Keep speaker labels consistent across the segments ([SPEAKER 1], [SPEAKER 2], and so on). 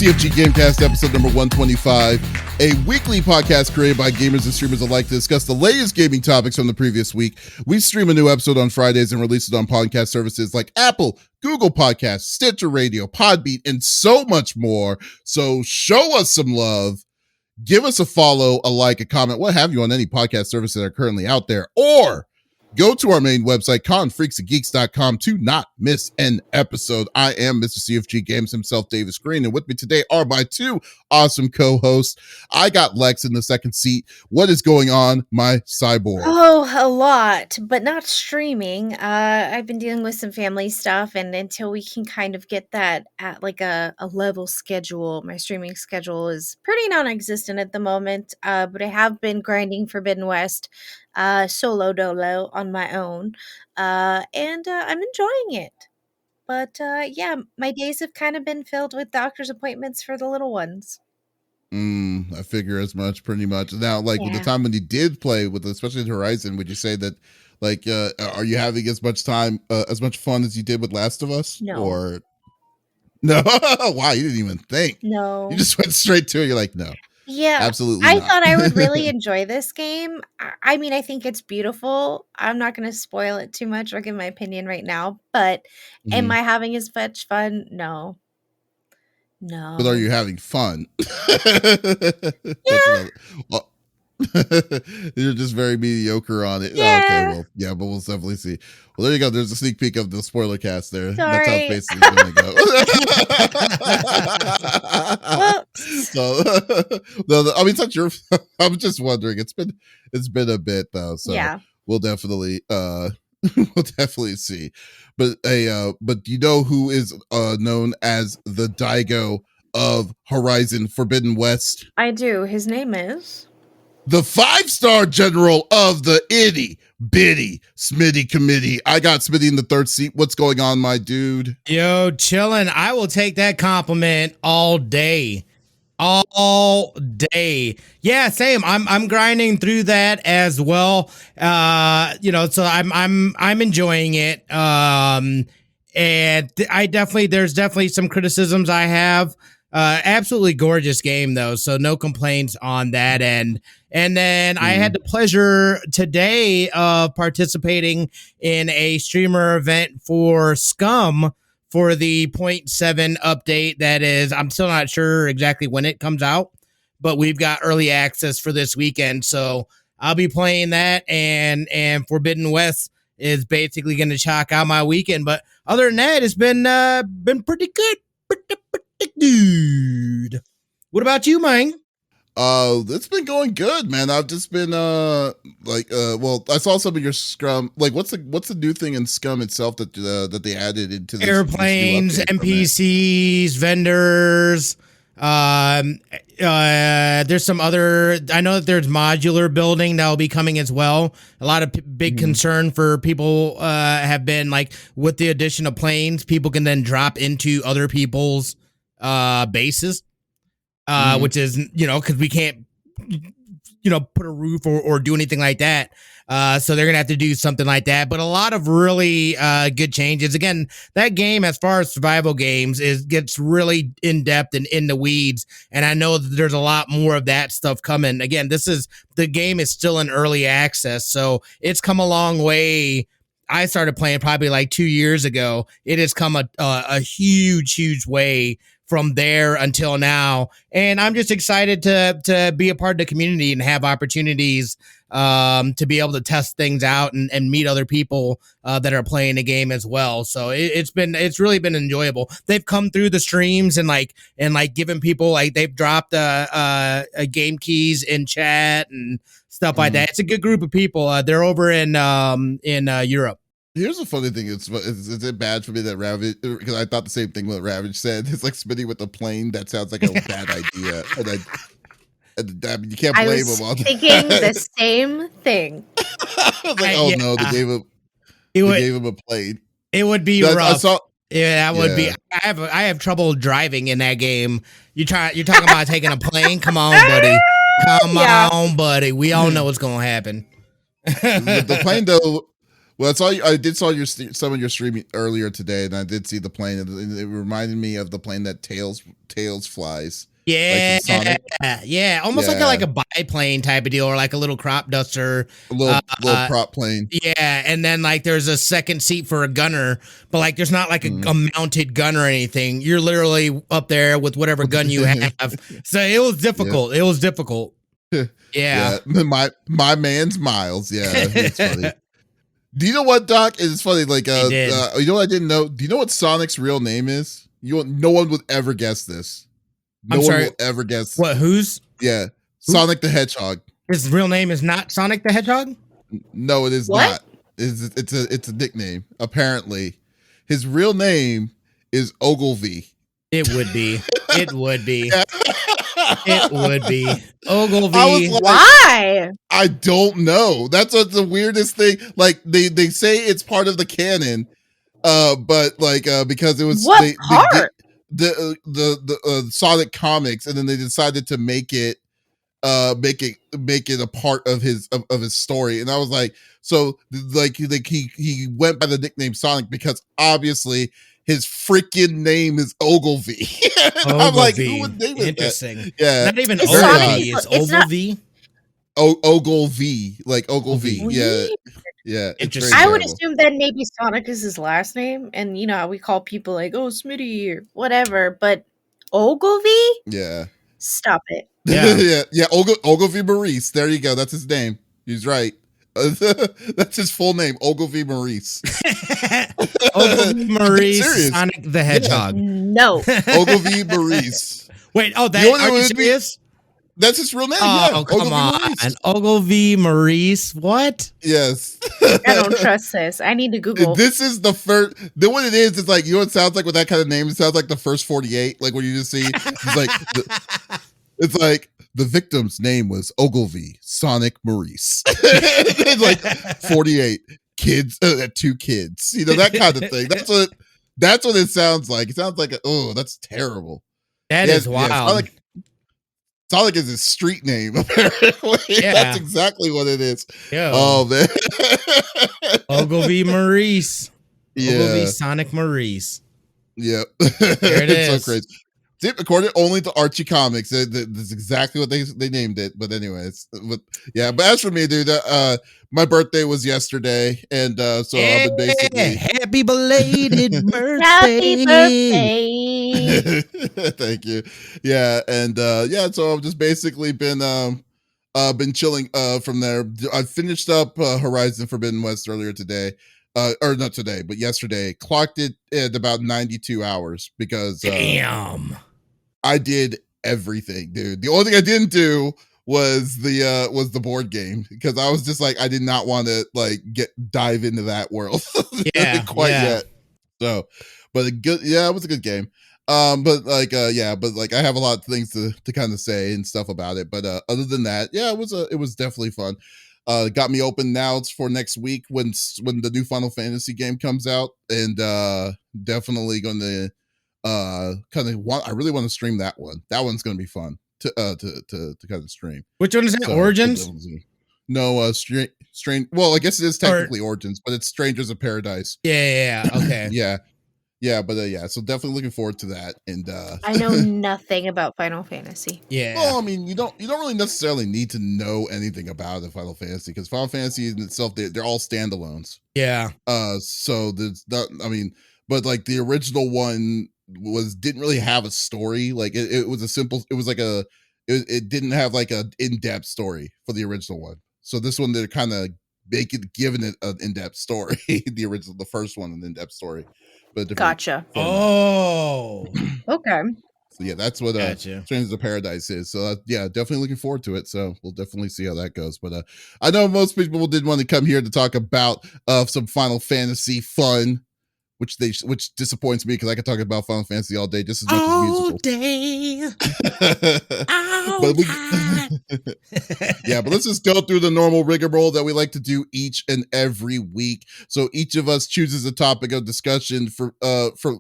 [SPEAKER 1] CFG GameCast episode number 125, a weekly podcast created by gamers and streamers alike to discuss the latest gaming topics from the previous week. We stream a new episode on Fridays and release it on podcast services like Apple, Google Podcasts, Stitcher Radio, Podbean, and so much more. So show us some love. Give us a follow, a like, a comment, what have you on any podcast services that are currently out there, or go to our main website, confreaksandgeeks.com, to not miss an episode. I am Mr. CFG Games himself, Davies Green, and with me today are my two awesome co-hosts. I got Lex in the second seat. What is going on, my cyborg?
[SPEAKER 2] Oh, a lot, but not streaming. I've been dealing with some family stuff, and until we can kind of get that at like a level schedule, my streaming schedule is pretty non-existent at the moment. But I have been grinding Forbidden West solo dolo on my own, and I'm enjoying it. But yeah, my days have kind of been filled with doctor's appointments for the little ones.
[SPEAKER 1] I figure as much, pretty much. Now, like with the time when you did play with, especially Horizon, would you say that, like, are you having as much time, as much fun as you did with Last of Us?
[SPEAKER 2] No.
[SPEAKER 1] Or no? Wow, you didn't even think.
[SPEAKER 2] No.
[SPEAKER 1] You just went straight to it. You're like, no.
[SPEAKER 2] Yeah,
[SPEAKER 1] absolutely.
[SPEAKER 2] I thought I would really enjoy this game. I mean, I think it's beautiful. I'm not going to spoil it too much or give my opinion right now, but am I having as much fun? No.
[SPEAKER 1] But are you having fun?
[SPEAKER 2] Yeah.
[SPEAKER 1] You're just very mediocre on it.
[SPEAKER 2] Yeah.
[SPEAKER 1] Okay, well, yeah, but we'll definitely see. Well, there you go. There's a sneak peek of the spoiler cast there.
[SPEAKER 2] Sorry.
[SPEAKER 1] That's how basically it's going to go. No, I mean, it's not your. I'm just wondering. It's been a bit though, so yeah. We'll definitely see. But but you know who is known as the Daigo of Horizon Forbidden West?
[SPEAKER 2] I do. His name is
[SPEAKER 1] the 5-star general of the itty bitty Smitty committee. I got Smitty in the third seat. What's going on, my dude?
[SPEAKER 3] Yo, chillin'. I will take that compliment all day. All day. Yeah, same. I'm grinding through that as well. So I'm enjoying it. And there's definitely some criticisms I have. Absolutely gorgeous game though, so no complaints on that end. And then I had the pleasure today of participating in a streamer event for Scum for the 0.7 update. That is, I'm still not sure exactly when it comes out, but we've got early access for this weekend. So I'll be playing that, and Forbidden West is basically going to chalk out my weekend. But other than that, it's been pretty good. Pretty good. What about you, man?
[SPEAKER 1] It's been going good, man. I've just been well, I saw some of your Scum. Like, what's the new thing in Scum itself that they added into this,
[SPEAKER 3] airplanes,
[SPEAKER 1] this
[SPEAKER 3] NPCs, vendors. There's some other. I know that there's modular building that will be coming as well. A lot of big concern for people have been like, with the addition of planes, people can then drop into other people's bases. Which is, because we can't, put a roof or do anything like that. So they're going to have to do something like that. But a lot of really good changes. Again, that game, as far as survival games, gets really in-depth and in the weeds. And I know that there's a lot more of that stuff coming. Again, the game is still in early access. So it's come a long way. I started playing probably like 2 years ago. It has come a huge, huge way from there until now. And I'm just excited to be a part of the community and have opportunities to be able to test things out and meet other people that are playing the game as well. So it's really been enjoyable. They've come through the streams and giving people, like, they've dropped game keys in chat and stuff like that. It's a good group of people. They're over in Europe.
[SPEAKER 1] Here's the funny thing: is it bad for me that Ravage? Because I thought the same thing what Ravage said. It's like Smitty with a plane. That sounds like a bad idea, and I mean, you can't blame him on that.
[SPEAKER 2] Thinking the same thing.
[SPEAKER 1] I was like, no, they gave him a plane.
[SPEAKER 3] It would be rough. That would be. I have trouble driving in that game. You're talking about taking a plane? Come on, buddy. Come on, buddy. We all know what's gonna happen.
[SPEAKER 1] The plane though. Well, I did saw some of your streaming earlier today, and I did see the plane, and it reminded me of the plane that Tails flies.
[SPEAKER 3] Yeah,
[SPEAKER 1] Like from Sonic.
[SPEAKER 3] yeah, almost like a biplane type of deal, or like a little crop duster.
[SPEAKER 1] A little prop plane.
[SPEAKER 3] Yeah, and then like there's a second seat for a gunner, but like there's not like a mounted gun or anything. You're literally up there with whatever gun you have. So it was difficult. Yep. It was difficult. Yeah.
[SPEAKER 1] My man's Miles. Yeah, it's funny. Do you know what, Doc? It's funny. Like, you know what I didn't know? Do you know what Sonic's real name is? No one would ever guess this. No one will ever guess.
[SPEAKER 3] What? Who's?
[SPEAKER 1] Yeah, Sonic the Hedgehog.
[SPEAKER 3] His real name is not Sonic the Hedgehog?
[SPEAKER 1] No, it is not. It's a nickname. Apparently, his real name is Ogilvy.
[SPEAKER 3] It would be. It would be. It would be. Ogilvy.
[SPEAKER 1] Like,
[SPEAKER 2] why?
[SPEAKER 1] I don't know. That's what the weirdest thing. Like they say it's part of the canon, but like because it was
[SPEAKER 2] what part?
[SPEAKER 1] The Sonic comics, and then they decided to make it a part of his story. And I was like, so like he went by the nickname Sonic because obviously his freaking name is Ogilvy. I'm like, who would name it?
[SPEAKER 3] Interesting.
[SPEAKER 1] Yeah,
[SPEAKER 3] not even Ogilvy. It's Ogilvy.
[SPEAKER 1] Ogilvy, like Ogilvy. Yeah. Yeah,
[SPEAKER 3] interesting.
[SPEAKER 2] I would assume that maybe Sonic is his last name, and you know how we call people like, oh, Smitty or whatever, but Ogilvy?
[SPEAKER 1] Yeah.
[SPEAKER 2] Stop it.
[SPEAKER 1] Yeah. Ogilvy Maurice. There you go. That's his name. He's right. That's his full name, Ogilvy Maurice.
[SPEAKER 3] Ogilvy Maurice, Sonic the Hedgehog.
[SPEAKER 2] Yeah. No.
[SPEAKER 1] Ogilvy Maurice.
[SPEAKER 3] Wait, are you serious?
[SPEAKER 1] That's his real name.
[SPEAKER 3] Oh, come on. Ogilvy Maurice. What?
[SPEAKER 1] Yes.
[SPEAKER 2] I don't trust this. I need to Google.
[SPEAKER 1] This is the first. Then what it is like, you know what it sounds like with that kind of name? It sounds like the first 48. Like when you just see, it's like the victim's name was Ogilvy Sonic Maurice. It's like 48 kids, 2 kids. You know, that kind of thing. That's what it sounds like. It sounds like, that's terrible.
[SPEAKER 3] That is wild.
[SPEAKER 1] Sonic is his street name, apparently. Yeah. That's exactly what it is.
[SPEAKER 3] Yo.
[SPEAKER 1] Oh, man. Ogilvy
[SPEAKER 3] Maurice.
[SPEAKER 1] Yeah.
[SPEAKER 3] Ogilvy Sonic Maurice.
[SPEAKER 1] Yep.
[SPEAKER 3] There it is.
[SPEAKER 1] So crazy. According only to Archie Comics, that's exactly what they named it. But anyways, but as for me, dude, my birthday was yesterday, and so I've been basically
[SPEAKER 3] happy belated birthday.
[SPEAKER 2] Happy birthday.
[SPEAKER 1] Thank you. Yeah, and so I've just basically been chilling from there. I finished up Horizon Forbidden West earlier today. Or not today, but yesterday. Clocked it at about 92 hours because
[SPEAKER 3] damn.
[SPEAKER 1] I did everything, dude. The only thing I didn't do was the board game because I was just like, I did not want to like dive into that world yet. So, but it was a good game. But I have a lot of things to kind of say and stuff about it. But other than that, it was definitely fun. Got me open now for next week when the new Final Fantasy game comes out, and definitely going to I really want to stream that one. That one's going to be fun to kind of stream.
[SPEAKER 3] Which one is that? Origins?
[SPEAKER 1] No, strange. Well, I guess it is technically Origins, but it's Strangers of Paradise.
[SPEAKER 3] Yeah. Okay.
[SPEAKER 1] But so definitely looking forward to that. And
[SPEAKER 2] I know nothing about Final Fantasy.
[SPEAKER 3] Yeah.
[SPEAKER 1] Well, I mean, you don't really necessarily need to know anything about the Final Fantasy because Final Fantasy in itself, they're all standalones.
[SPEAKER 3] Yeah.
[SPEAKER 1] So there's not. I mean, but like the original one didn't really have a story. Like it was a simple. It was like it didn't have like a in-depth story for the original one. So this one they're kind of giving it an in-depth story. The first one, an in-depth story. But
[SPEAKER 2] gotcha.
[SPEAKER 3] Oh,
[SPEAKER 2] okay.
[SPEAKER 1] So that's what Strangers of Paradise is. So definitely looking forward to it. So we'll definitely see how that goes. But I know most people didn't want to come here to talk about some Final Fantasy fun, which disappoints me because I could talk about Final Fantasy all day just as much as musical.
[SPEAKER 3] All day.
[SPEAKER 1] But let's just go through the normal rigmarole that we like to do each and every week. So each of us chooses a topic of discussion for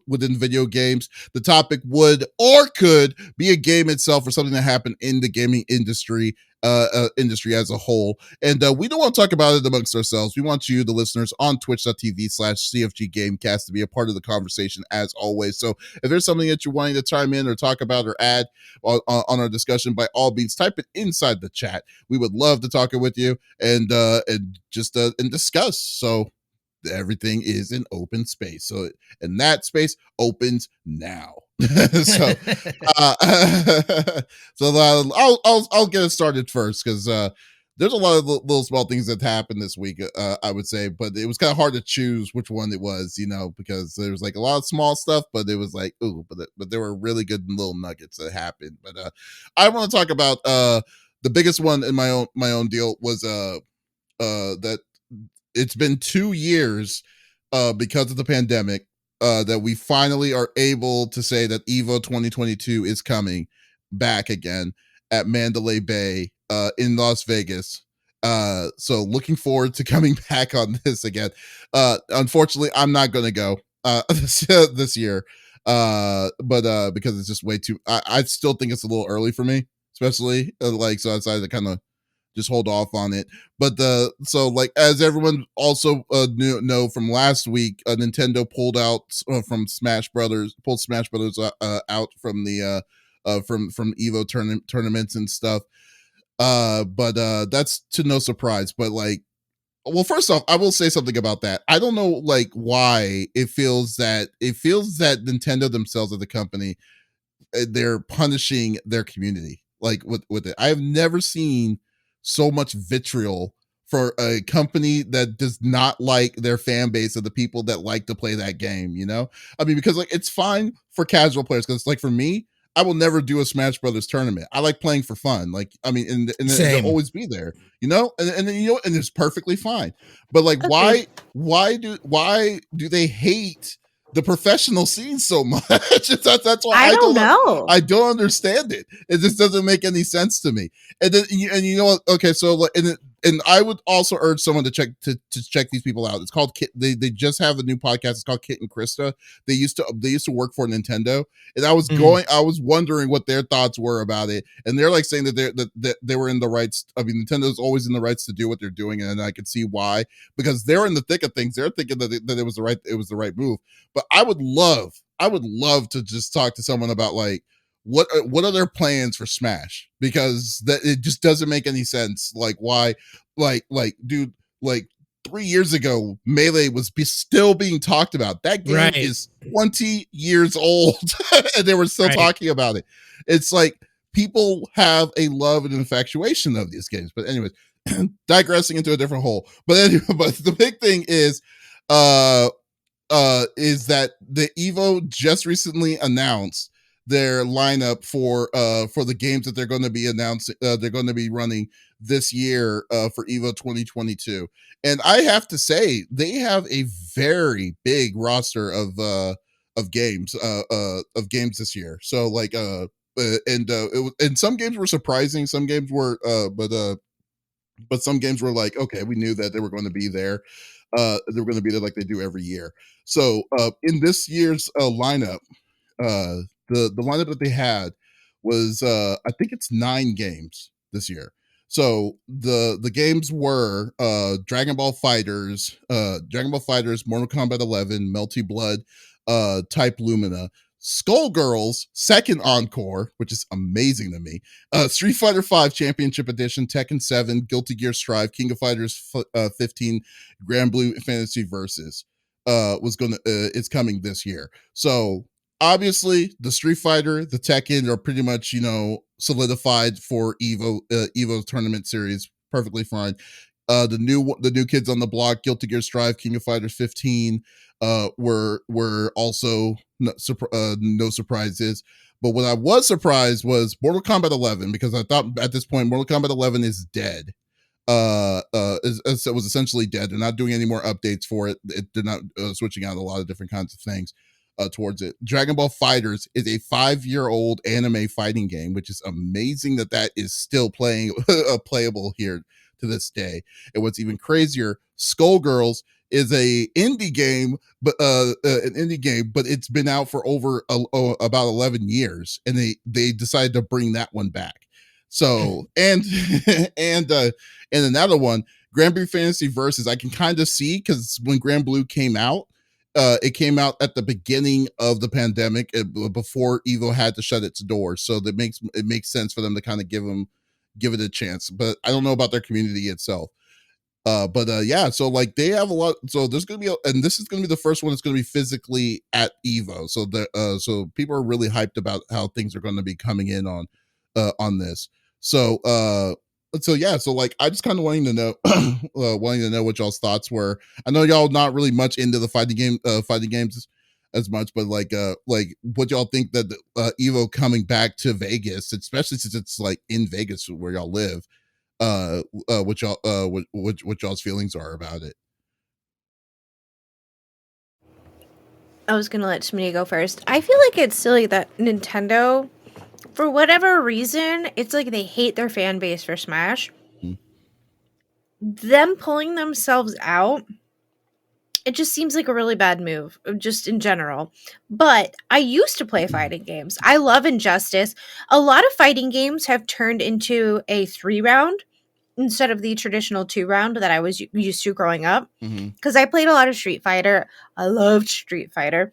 [SPEAKER 1] within video games. The topic would or could be a game itself or something that happened in the gaming industry industry as a whole. And we don't want to talk about it amongst ourselves. We want you, the listeners, on twitch.tv/CFG GameCast to be a part of the conversation as always. So if there's something that you're wanting to chime in or talk about or add on our discussion, by all means, type it inside the chat. We would love to talk it with you and just discuss. So everything is in open space. So, and that space opens now. So, I'll get it started first because there's a lot of little small things that happened this week. I would say, but it was kind of hard to choose which one it was, because there was like a lot of small stuff, but it was like, ooh, but there were really good little nuggets that happened. But I want to talk about the biggest one in my own deal was that it's been 2 years because of the pandemic that we finally are able to say that EVO 2022 is coming back again at Mandalay Bay in Las Vegas. So looking forward to coming back on this again. Unfortunately, I'm not going to go this year, but because it's just way too. I still think it's a little early for me, especially so I decided to kind of just hold off on it. But as everyone also know from last week, Nintendo pulled out from Smash Brothers out from the from EVO tournaments and stuff. But that's to no surprise. But well, first off, I will say something about that. I don't know why it feels that Nintendo themselves as a company, they're punishing their community with it. I have never seen so much vitriol for a company that does not like their fan base of the people that like to play that game. I mean, because it's fine for casual players, because for me, I will never do a Smash Brothers tournament. I like playing for fun. And they'll always be there, and and it's perfectly fine. But
[SPEAKER 2] Okay.
[SPEAKER 1] why do they hate the professional scene so much? That's why
[SPEAKER 2] I don't know.
[SPEAKER 1] I don't understand it. It just doesn't make any sense to me. And then you know what? Okay, so and I would also urge someone to check these people out. It's called Kit. They just have a new podcast. It's called Kit and Krista. They used to work for Nintendo, and I was wondering what their thoughts were about it. And they're saying that they were in the rights. I mean, Nintendo's always in the rights to do what they're doing, and I could see why, because they're in the thick of things. They're thinking that it was the right move. But I would love to just talk to someone about what are their plans for Smash, because it just doesn't make any sense. Why, dude, 3 years ago, Melee was still being talked about. That game is 20 years old, and they were still talking about it. It's people have a love and infatuation of these games. But anyways, digressing into a different hole. But anyway, but the big thing is that the EVO just recently announced their lineup for the games that they're going to be announcing. They're going to be running this year for EVO 2022, and I have to say they have a very big roster of games this year. So and some games were surprising. Some games were but some games were okay, we knew that they were going to be there. They were going to be there like they do every year. So in this year's lineup, the lineup that they had was I think it's 9 games this year. So the games were Dragon Ball Fighters, Mortal Kombat 11, Melty Blood, Type Lumina, Skullgirls Second Encore, which is amazing to me. Street Fighter V Championship Edition, Tekken 7, Guilty Gear Strive, King of Fighters 15, Grand Blue Fantasy Versus is coming this year. So obviously the Street Fighter, the Tekken are pretty much solidified for EVO tournament series. Perfectly fine. The new kids on the block, Guilty Gear Strive, King of Fighters 15, were also no surprises. But what I was surprised was Mortal Kombat 11, because I thought at this point Mortal Kombat 11 is dead. It was essentially dead. They're not doing any more updates for it. They're not switching out a lot of different kinds of things towards it. Dragon Ball Fighters is a 5-year-old anime fighting game, which is amazing that is still playable here to this day. And what's even crazier, Skullgirls is a indie game, but it's been out for over about 11 years, and they decided to bring that one back. So and and another one, Grand Blue Fantasy Versus, I can kind of see, because when Grand Blue came out, it came out at the beginning of the pandemic, before EVO had to shut its doors. So that makes sense for them to kind of give it a chance. But I don't know about their community itself. But yeah, so like they have a lot. So there's gonna be, and this is gonna be the first one that's gonna be physically at EVO. So so people are really hyped about how things are going to be coming in on this. So yeah, so like I just kind of wanting to know what y'all's thoughts were. I know y'all not really much into the fighting games as much, but like what y'all think that EVO coming back to Vegas, especially since it's like in Vegas where y'all live, what y'all's feelings are about it.
[SPEAKER 2] I was gonna let Smitty go first. I feel like it's silly that Nintendo, for whatever reason, it's like they hate their fan base for Smash. Them pulling themselves out, it just seems like a really bad move, just in general. But I used to play fighting games. I love Injustice. A lot of fighting games have turned into a 3-round instead of the traditional 2-round that I was used to growing up. Because I played a lot of Street Fighter. I loved Street Fighter.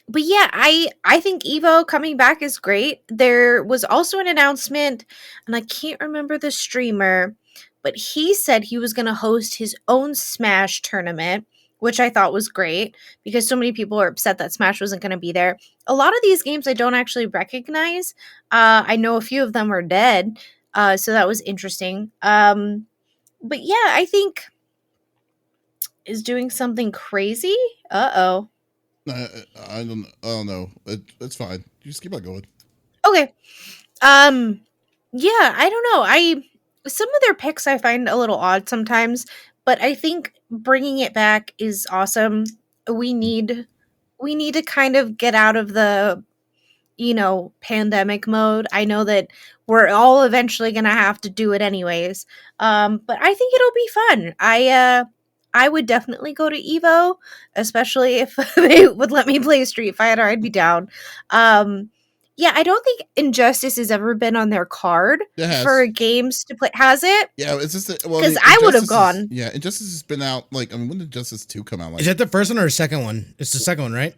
[SPEAKER 2] But yeah, I think EVO coming back is great. There was also an announcement, and I can't remember the streamer, but he said he was going to host his own Smash tournament, which I thought was great because so many people are upset that Smash wasn't going to be there. A lot of these games I don't actually recognize. I know a few of them are dead, so that was interesting. But yeah, I think is doing something crazy. Uh-oh.
[SPEAKER 1] I don't know. It's fine. You just keep on going.
[SPEAKER 2] Okay. Yeah, I don't know. Some of their picks I find a little odd sometimes, but I think bringing it back is awesome. We need to kind of get out of the pandemic mode. I know that we're all eventually going to have to do it anyways. But I think it'll be fun. I would definitely go to EVO, especially if they would let me play Street Fighter. I'd be down. Yeah, I don't think Injustice has ever been on their card for games to play. Has it?
[SPEAKER 1] Yeah, it's just
[SPEAKER 2] because I would have gone.
[SPEAKER 1] Yeah, Injustice has been out. Like, I mean, when did Injustice 2 come out? Like,
[SPEAKER 3] is it the first one or the second one? It's the second one, right?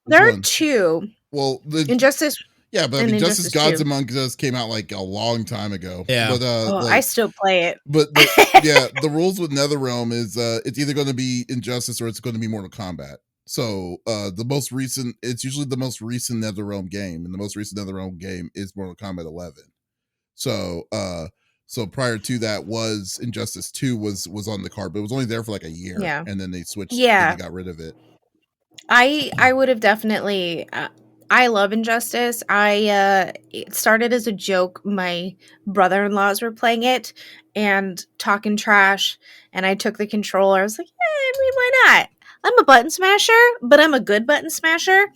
[SPEAKER 2] There are two.
[SPEAKER 1] Well,
[SPEAKER 2] Injustice.
[SPEAKER 1] Yeah, but I mean, Justice Gods Among Us came out like a long time ago.
[SPEAKER 3] Yeah,
[SPEAKER 1] but
[SPEAKER 2] I still play it.
[SPEAKER 1] But yeah, the rules with NetherRealm is it's either going to be Injustice or it's going to be Mortal Kombat. So it's usually the most recent NetherRealm game, and the most recent NetherRealm game is Mortal Kombat 11. So prior to that was Injustice 2 was on the card, but it was only there for like a year.
[SPEAKER 2] Yeah,
[SPEAKER 1] and then they switched.
[SPEAKER 2] Yeah,
[SPEAKER 1] and they got rid of it.
[SPEAKER 2] I would have definitely. I love Injustice. It started as a joke. My brother-in-laws were playing it and talking trash, and I took the controller. I was like, I mean, why not? I'm a button smasher, but I'm a good button smasher.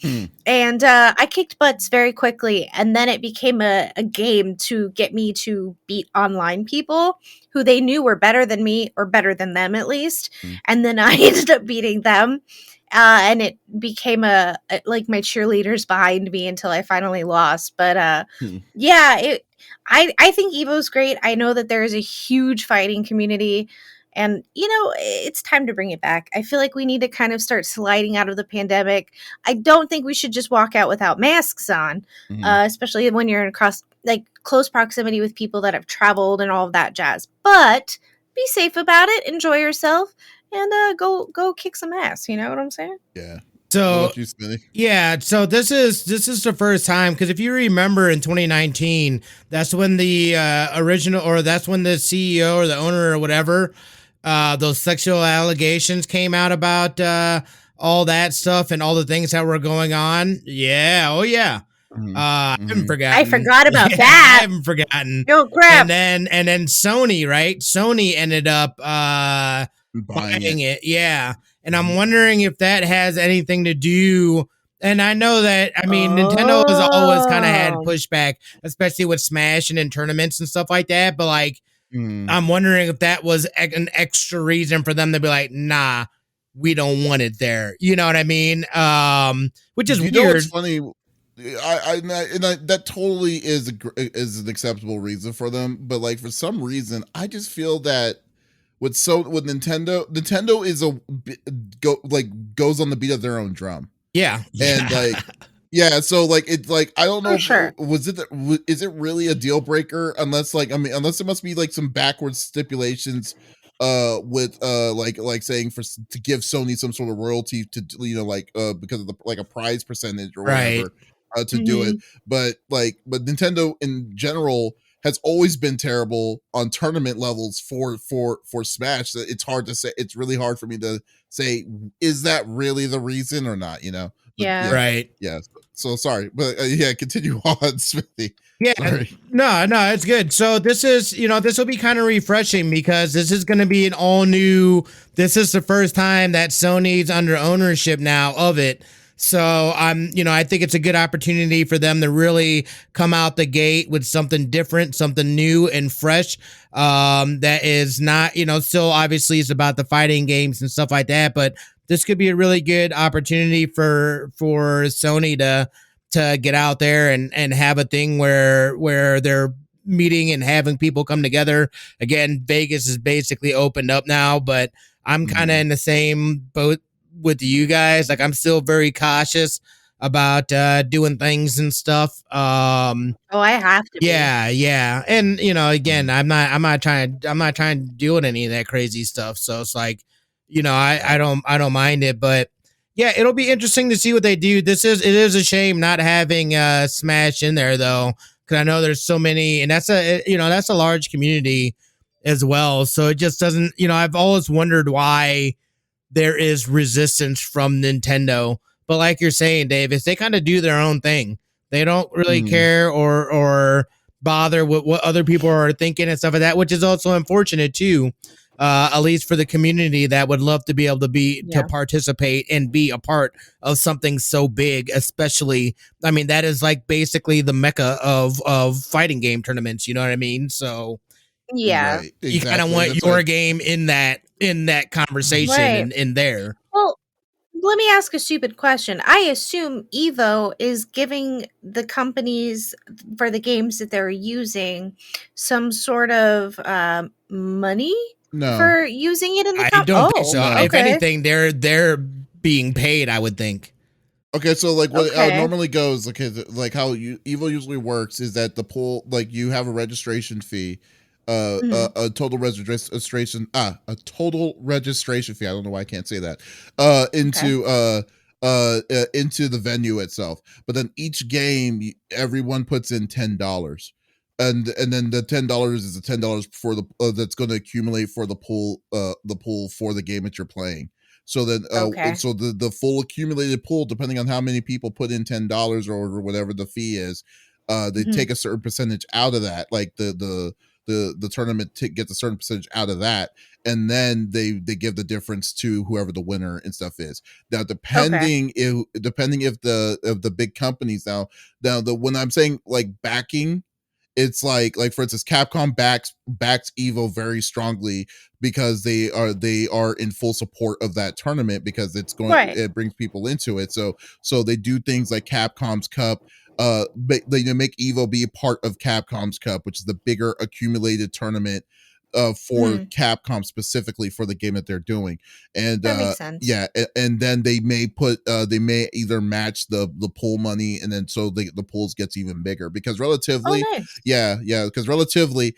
[SPEAKER 2] And I kicked butts very quickly, and then it became a game to get me to beat online people who they knew were better than me, or better than them at least. And then I ended up beating them. And it became like my cheerleaders behind me until I finally lost. But yeah, I think EVO's great. I know that there is a huge fighting community, and it's time to bring it back. I feel like we need to kind of start sliding out of the pandemic. I don't think we should just walk out without masks on, especially when you're in close proximity with people that have traveled and all of that jazz. But be safe about it. Enjoy yourself. And go kick some ass. You know what I'm saying?
[SPEAKER 1] Yeah.
[SPEAKER 3] So yeah. So this is the first time, because if you remember in 2019, that's when the original, or that's when the CEO or the owner or whatever, those sexual allegations came out about all that stuff and all the things that were going on. Yeah. Oh yeah. I haven't forgotten.
[SPEAKER 2] I forgot about that.
[SPEAKER 3] I haven't forgotten.
[SPEAKER 2] No crap.
[SPEAKER 3] And then Sony, right? Sony ended up buying it. Yeah. And I'm wondering if that has anything to do. And I know that, I mean, Nintendo has always kind of had pushback, especially with Smash and in tournaments and stuff like that. But like, I'm wondering if that was an extra reason for them to be like, nah, we don't want it there. You know what I mean? Which is weird.
[SPEAKER 1] Know what's funny? that totally is an acceptable reason for them, but like for some reason, I just feel that with Nintendo is goes on the beat of their own drum.
[SPEAKER 3] Yeah.
[SPEAKER 1] And like, yeah, so like it's like I don't know
[SPEAKER 2] For sure.
[SPEAKER 1] is it really a deal breaker unless unless there must be like some backwards stipulations with like saying to give Sony some sort of royalty to because of a prize percentage or
[SPEAKER 3] Right.
[SPEAKER 1] whatever to do it. But Nintendo in general has always been terrible on tournament levels for Smash. It's hard to say. It's really hard for me to say, is that really the reason or not?
[SPEAKER 2] Yeah.
[SPEAKER 3] Right.
[SPEAKER 1] Yeah. So sorry, but yeah, continue on, Smithy.
[SPEAKER 3] Yeah,
[SPEAKER 1] Sorry.
[SPEAKER 3] no, it's good. So this is, this will be kind of refreshing because this is going to be an all new. This is the first time that Sony's under ownership now of it. So I think it's a good opportunity for them to really come out the gate with something different, something new and fresh. That is not, still obviously it's about the fighting games and stuff like that, but this could be a really good opportunity for Sony to get out there and have a thing where they're meeting and having people come together. Again, Vegas is basically opened up now, but I'm kind of in the same boat with you guys. Like I'm still very cautious about doing things and stuff.
[SPEAKER 2] I have to be.
[SPEAKER 3] Yeah. And again, I'm not trying to do any of that crazy stuff. So it's like, I don't mind it, but yeah, it'll be interesting to see what they do. It is a shame not having Smash in there though, because I know there's so many, and that's a large community as well. So it just doesn't, I've always wondered why there is resistance from Nintendo. But like you're saying, Davis, they kind of do their own thing. They don't really care or bother with what other people are thinking and stuff like that, which is also unfortunate too. At least for the community that would love to be able to participate and be a part of something so big, especially, that is like basically the mecca of fighting game tournaments. You know what I mean? So
[SPEAKER 2] yeah,
[SPEAKER 1] right,
[SPEAKER 3] you kind of want your game in that conversation and in there.
[SPEAKER 2] Well, let me ask a stupid question. I assume EVO is giving the companies for the games that they're using some sort of money for using it in the
[SPEAKER 3] I don't think so.
[SPEAKER 2] Okay.
[SPEAKER 3] If anything, they're being paid, I would think.
[SPEAKER 1] Okay, so like what it normally goes, like how EVO usually works is that the pool, like you have a registration fee, a total registration fee. I don't know why I can't say that. Into the venue itself. But then each game, everyone puts in $10. And then the $10 is the $10 for the that's going to accumulate for the pool for the game that you're playing. So then so the full accumulated pool, depending on how many people put in $10 or whatever the fee is, they take a certain percentage out of that, like the tournament gets a certain percentage out of that, and then they give the difference to whoever the winner and stuff is. Now depending if the big companies now when I'm saying like backing, it's like for instance, Capcom backs EVO very strongly because they are in full support of that tournament because it brings people into it. So they do things like Capcom's Cup. They make EVO be a part of Capcom's Cup, which is the bigger accumulated tournament for Capcom specifically for the game that they're doing. And
[SPEAKER 2] that makes sense.
[SPEAKER 1] Yeah, and then they may either match the pool money, and then so the pools gets even bigger because relatively, because relatively,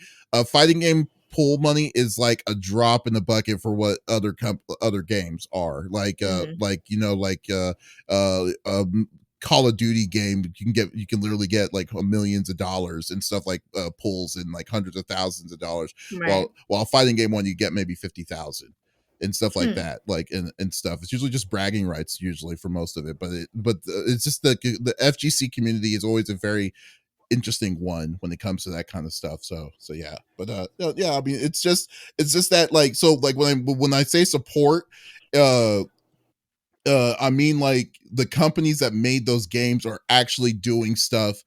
[SPEAKER 1] fighting game pool money is like a drop in the bucket for what other games are Call of Duty game. You can literally get like millions of dollars and stuff like pools and like hundreds of thousands of dollars. While fighting game one, you get maybe 50,000 and stuff like that, like and stuff. It's usually just bragging rights usually for most of it, but it's just the FGC community is always a very interesting one when it comes to that kind of stuff. So yeah, but yeah, I mean it's just that like, so like when I say support, I mean like the companies that made those games are actually doing stuff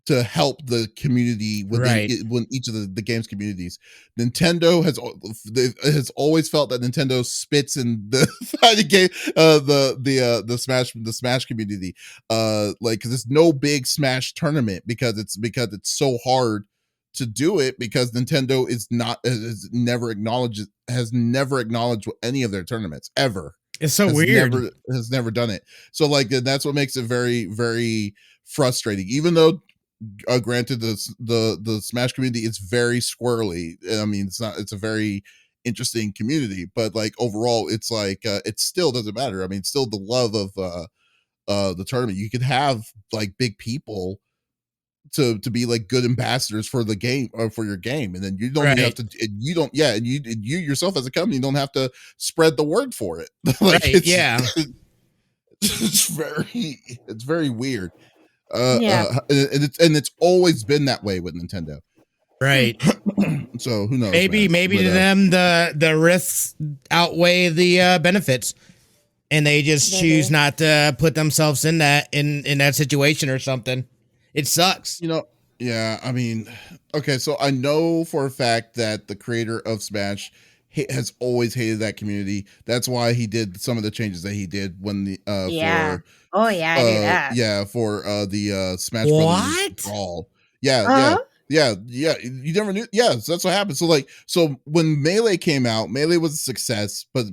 [SPEAKER 1] to help the community within when each of the games communities. Nintendo has always felt that Nintendo spits in the fighting game, the Smash community, like, because there's no big Smash tournament because it's so hard to do it, because Nintendo has never acknowledged any of their tournaments ever.
[SPEAKER 3] It's so weird.
[SPEAKER 1] Has never done it. So like that's what makes it very, very frustrating. Even though granted the Smash community is very squirrely. I mean, it's a very interesting community, but like overall it's like it still doesn't matter. I mean, still the love of the tournament. You could have like big people to be like good ambassadors for the game or for your game, and then you don't even have to, you don't, yeah, and you yourself as a company don't have to spread the word for it. Like it's very weird. And it's always been that way with Nintendo,
[SPEAKER 3] right?
[SPEAKER 1] So who knows?
[SPEAKER 3] Maybe to them the risks outweigh the benefits, and they just choose not to put themselves in that situation or something. It sucks,
[SPEAKER 1] Yeah, I mean, okay, so I know for a fact that the creator of Smash has always hated that community. That's why he did some of the changes that he did when the
[SPEAKER 2] I knew that.
[SPEAKER 1] Yeah, for the Smash Brothers Brawl. Yeah. You never knew. Yeah, so that's what happened. So when Melee came out, Melee was a success, but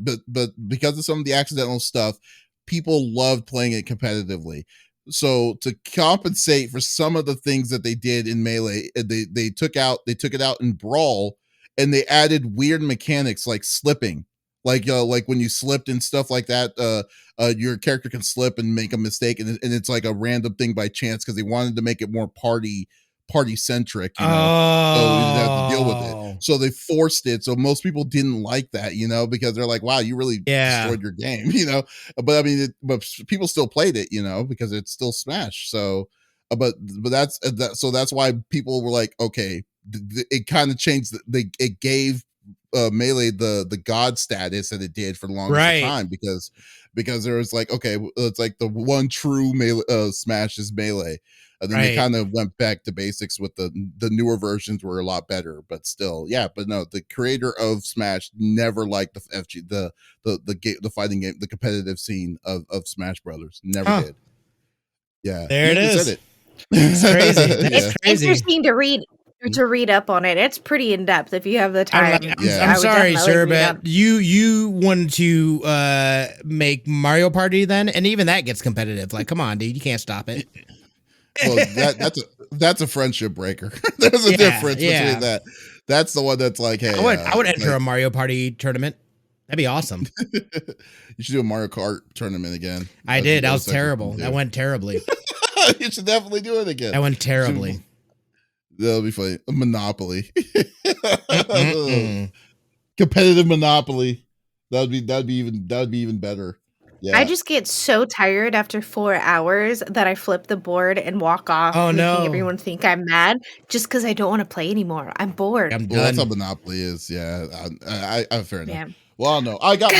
[SPEAKER 1] because of some of the accidental stuff, people loved playing it competitively. So to compensate for some of the things that they did in Melee, they took it out in Brawl, and they added weird mechanics like slipping, like when you slipped and stuff like that. Your character can slip and make a mistake, and it's like a random thing by chance, because they wanted to make it more party centric, so we didn't have to deal with it. So they forced it. So most people didn't like that, because they're like, wow, you really destroyed your game, but I mean, but people still played it, because it's still Smash. So, but that's why people were like, okay, it kind of changed. It gave Melee the god status that it did for the longest time, because there was like, okay, it's like the one true Melee, Smash is Melee. And then they kind of went back to basics with the newer versions were a lot better, but still, yeah. But no, the creator of Smash never liked the FG, the fighting game, the competitive scene of Smash Brothers. Never did. Yeah,
[SPEAKER 3] there it is.
[SPEAKER 1] Said it.
[SPEAKER 3] It's crazy. That's crazy.
[SPEAKER 2] It's interesting to read up on it. It's pretty in depth if you have the time.
[SPEAKER 3] I'm sorry, sir, but you wanted to make Mario Party then, and even that gets competitive. Like, come on, dude, you can't stop it.
[SPEAKER 1] Well, that's a friendship breaker. There's a difference between that. That's the one that's like, hey,
[SPEAKER 3] I would enter a Mario Party tournament. That'd be awesome.
[SPEAKER 1] You should do a Mario Kart tournament again.
[SPEAKER 3] I did. That was terrible. That went terribly.
[SPEAKER 1] You should definitely do it again.
[SPEAKER 3] That went terribly.
[SPEAKER 1] That'll be funny. Monopoly. Competitive Monopoly. That'd be even better. Yeah.
[SPEAKER 2] I just get so tired after 4 hours that I flip the board and walk off, making everyone think I'm mad just because I don't want to play anymore. I'm bored.
[SPEAKER 3] I'm done.
[SPEAKER 1] Well, that's how Monopoly is. Yeah, I fair enough. Yeah. Well, no, I got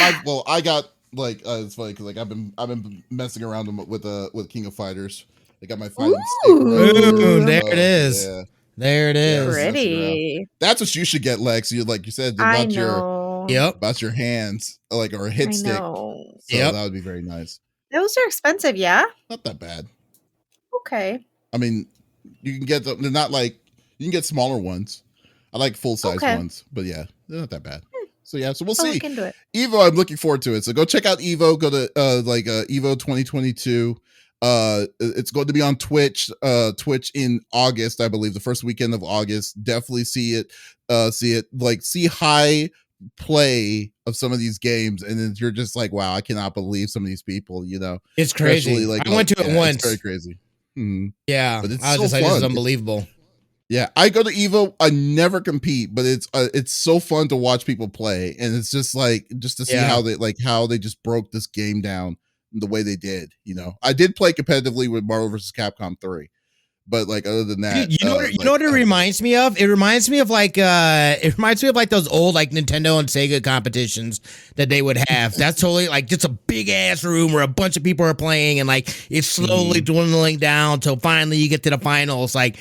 [SPEAKER 1] like it's funny because like I've been messing around with King of Fighters. I got my fighting stick.
[SPEAKER 3] Ooh, there it is.
[SPEAKER 1] Yeah.
[SPEAKER 3] There it is.
[SPEAKER 2] Pretty.
[SPEAKER 1] That's what you should get, Lex. Like you said about your hands, like, or a hit stick. So that would be very nice.
[SPEAKER 2] Those are expensive, yeah?
[SPEAKER 1] Not that bad.
[SPEAKER 2] Okay.
[SPEAKER 1] I mean, you can get they're not like, you can get smaller ones. I like full size ones, but yeah, they're not that bad. So yeah, so we'll see.
[SPEAKER 2] Look into it.
[SPEAKER 1] EVO, I'm looking forward to it. So go check out EVO. Go to EVO 2022. It's going to be on Twitch in August, I believe, the first weekend of August. Definitely see it, like see high play of some of these games, and then you're just like, wow, I cannot believe some of these people,
[SPEAKER 3] it's crazy. I went to it once.
[SPEAKER 1] It's very crazy.
[SPEAKER 3] Yeah,
[SPEAKER 1] but it's
[SPEAKER 3] just unbelievable.
[SPEAKER 1] Yeah, I go to EVO. I never compete, but it's so fun to watch people play, and it's just like to see how they just broke this game down the way they did. I did play competitively with Marvel vs. Capcom 3, But like other than that,
[SPEAKER 3] you know what it reminds me of? It reminds me of like those old like Nintendo and Sega competitions that they would have. That's totally like just a big ass room where a bunch of people are playing and like it's slowly dwindling down till finally you get to the finals. Like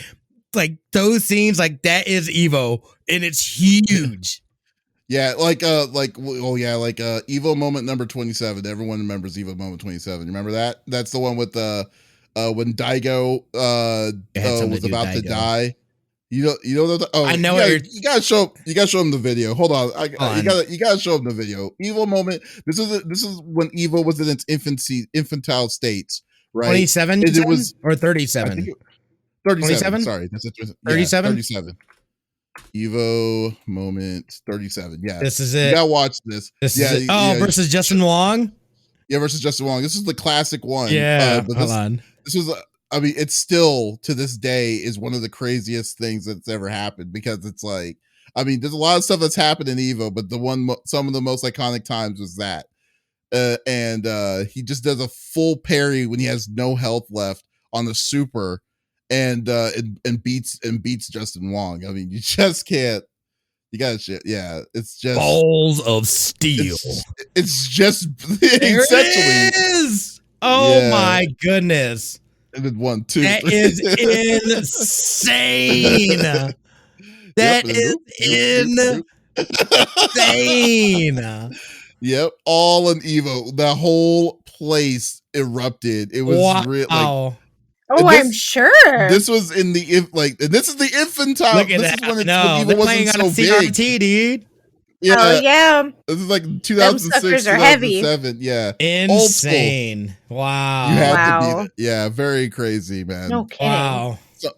[SPEAKER 3] those scenes, like that is EVO and it's huge.
[SPEAKER 1] Yeah, EVO moment number 27. Everyone remembers EVO moment 27. You remember that? That's the one with the when Daigo was about to die. You know
[SPEAKER 3] I know
[SPEAKER 1] you gotta show him the video. Hold on. You gotta show him the video. EVO moment. This is when EVO was in its infantile states, right?
[SPEAKER 3] 27 it was or 37.
[SPEAKER 1] 37. Sorry, that's
[SPEAKER 3] 37.
[SPEAKER 1] 37. EVO moment 37. Yeah,
[SPEAKER 3] this is it.
[SPEAKER 1] You gotta watch this.
[SPEAKER 3] Versus Justin Wong.
[SPEAKER 1] Yeah, versus Justin Wong. This is the classic one.
[SPEAKER 3] Yeah, hold on.
[SPEAKER 1] This was, I mean, it's still to this day is one of the craziest things that's ever happened because it's like, I mean, there's a lot of stuff that's happened in EVO, but some of the most iconic times was that. And he just does a full parry when he has no health left on the super, and beats Justin Wong. I mean, you just can't. You got shit. Yeah, it's just
[SPEAKER 3] balls of steel.
[SPEAKER 1] It's just
[SPEAKER 3] there
[SPEAKER 1] essentially.
[SPEAKER 3] It is. Oh my goodness.
[SPEAKER 1] And then 1, 2.
[SPEAKER 3] That is insane. That is insane.
[SPEAKER 1] Yep, all in EVO. The whole place erupted. It was real. Like,
[SPEAKER 2] I'm sure.
[SPEAKER 1] This was in the this is the infantile.
[SPEAKER 3] Look at
[SPEAKER 1] this
[SPEAKER 3] that.
[SPEAKER 1] is when
[SPEAKER 3] EVO wasn't so big, dude.
[SPEAKER 1] Yeah.
[SPEAKER 2] Oh yeah.
[SPEAKER 1] This is like 2006, 2007. Yeah.
[SPEAKER 3] Insane. Wow.
[SPEAKER 1] You had to be very crazy, man.
[SPEAKER 2] No kidding.
[SPEAKER 3] Wow.
[SPEAKER 1] So,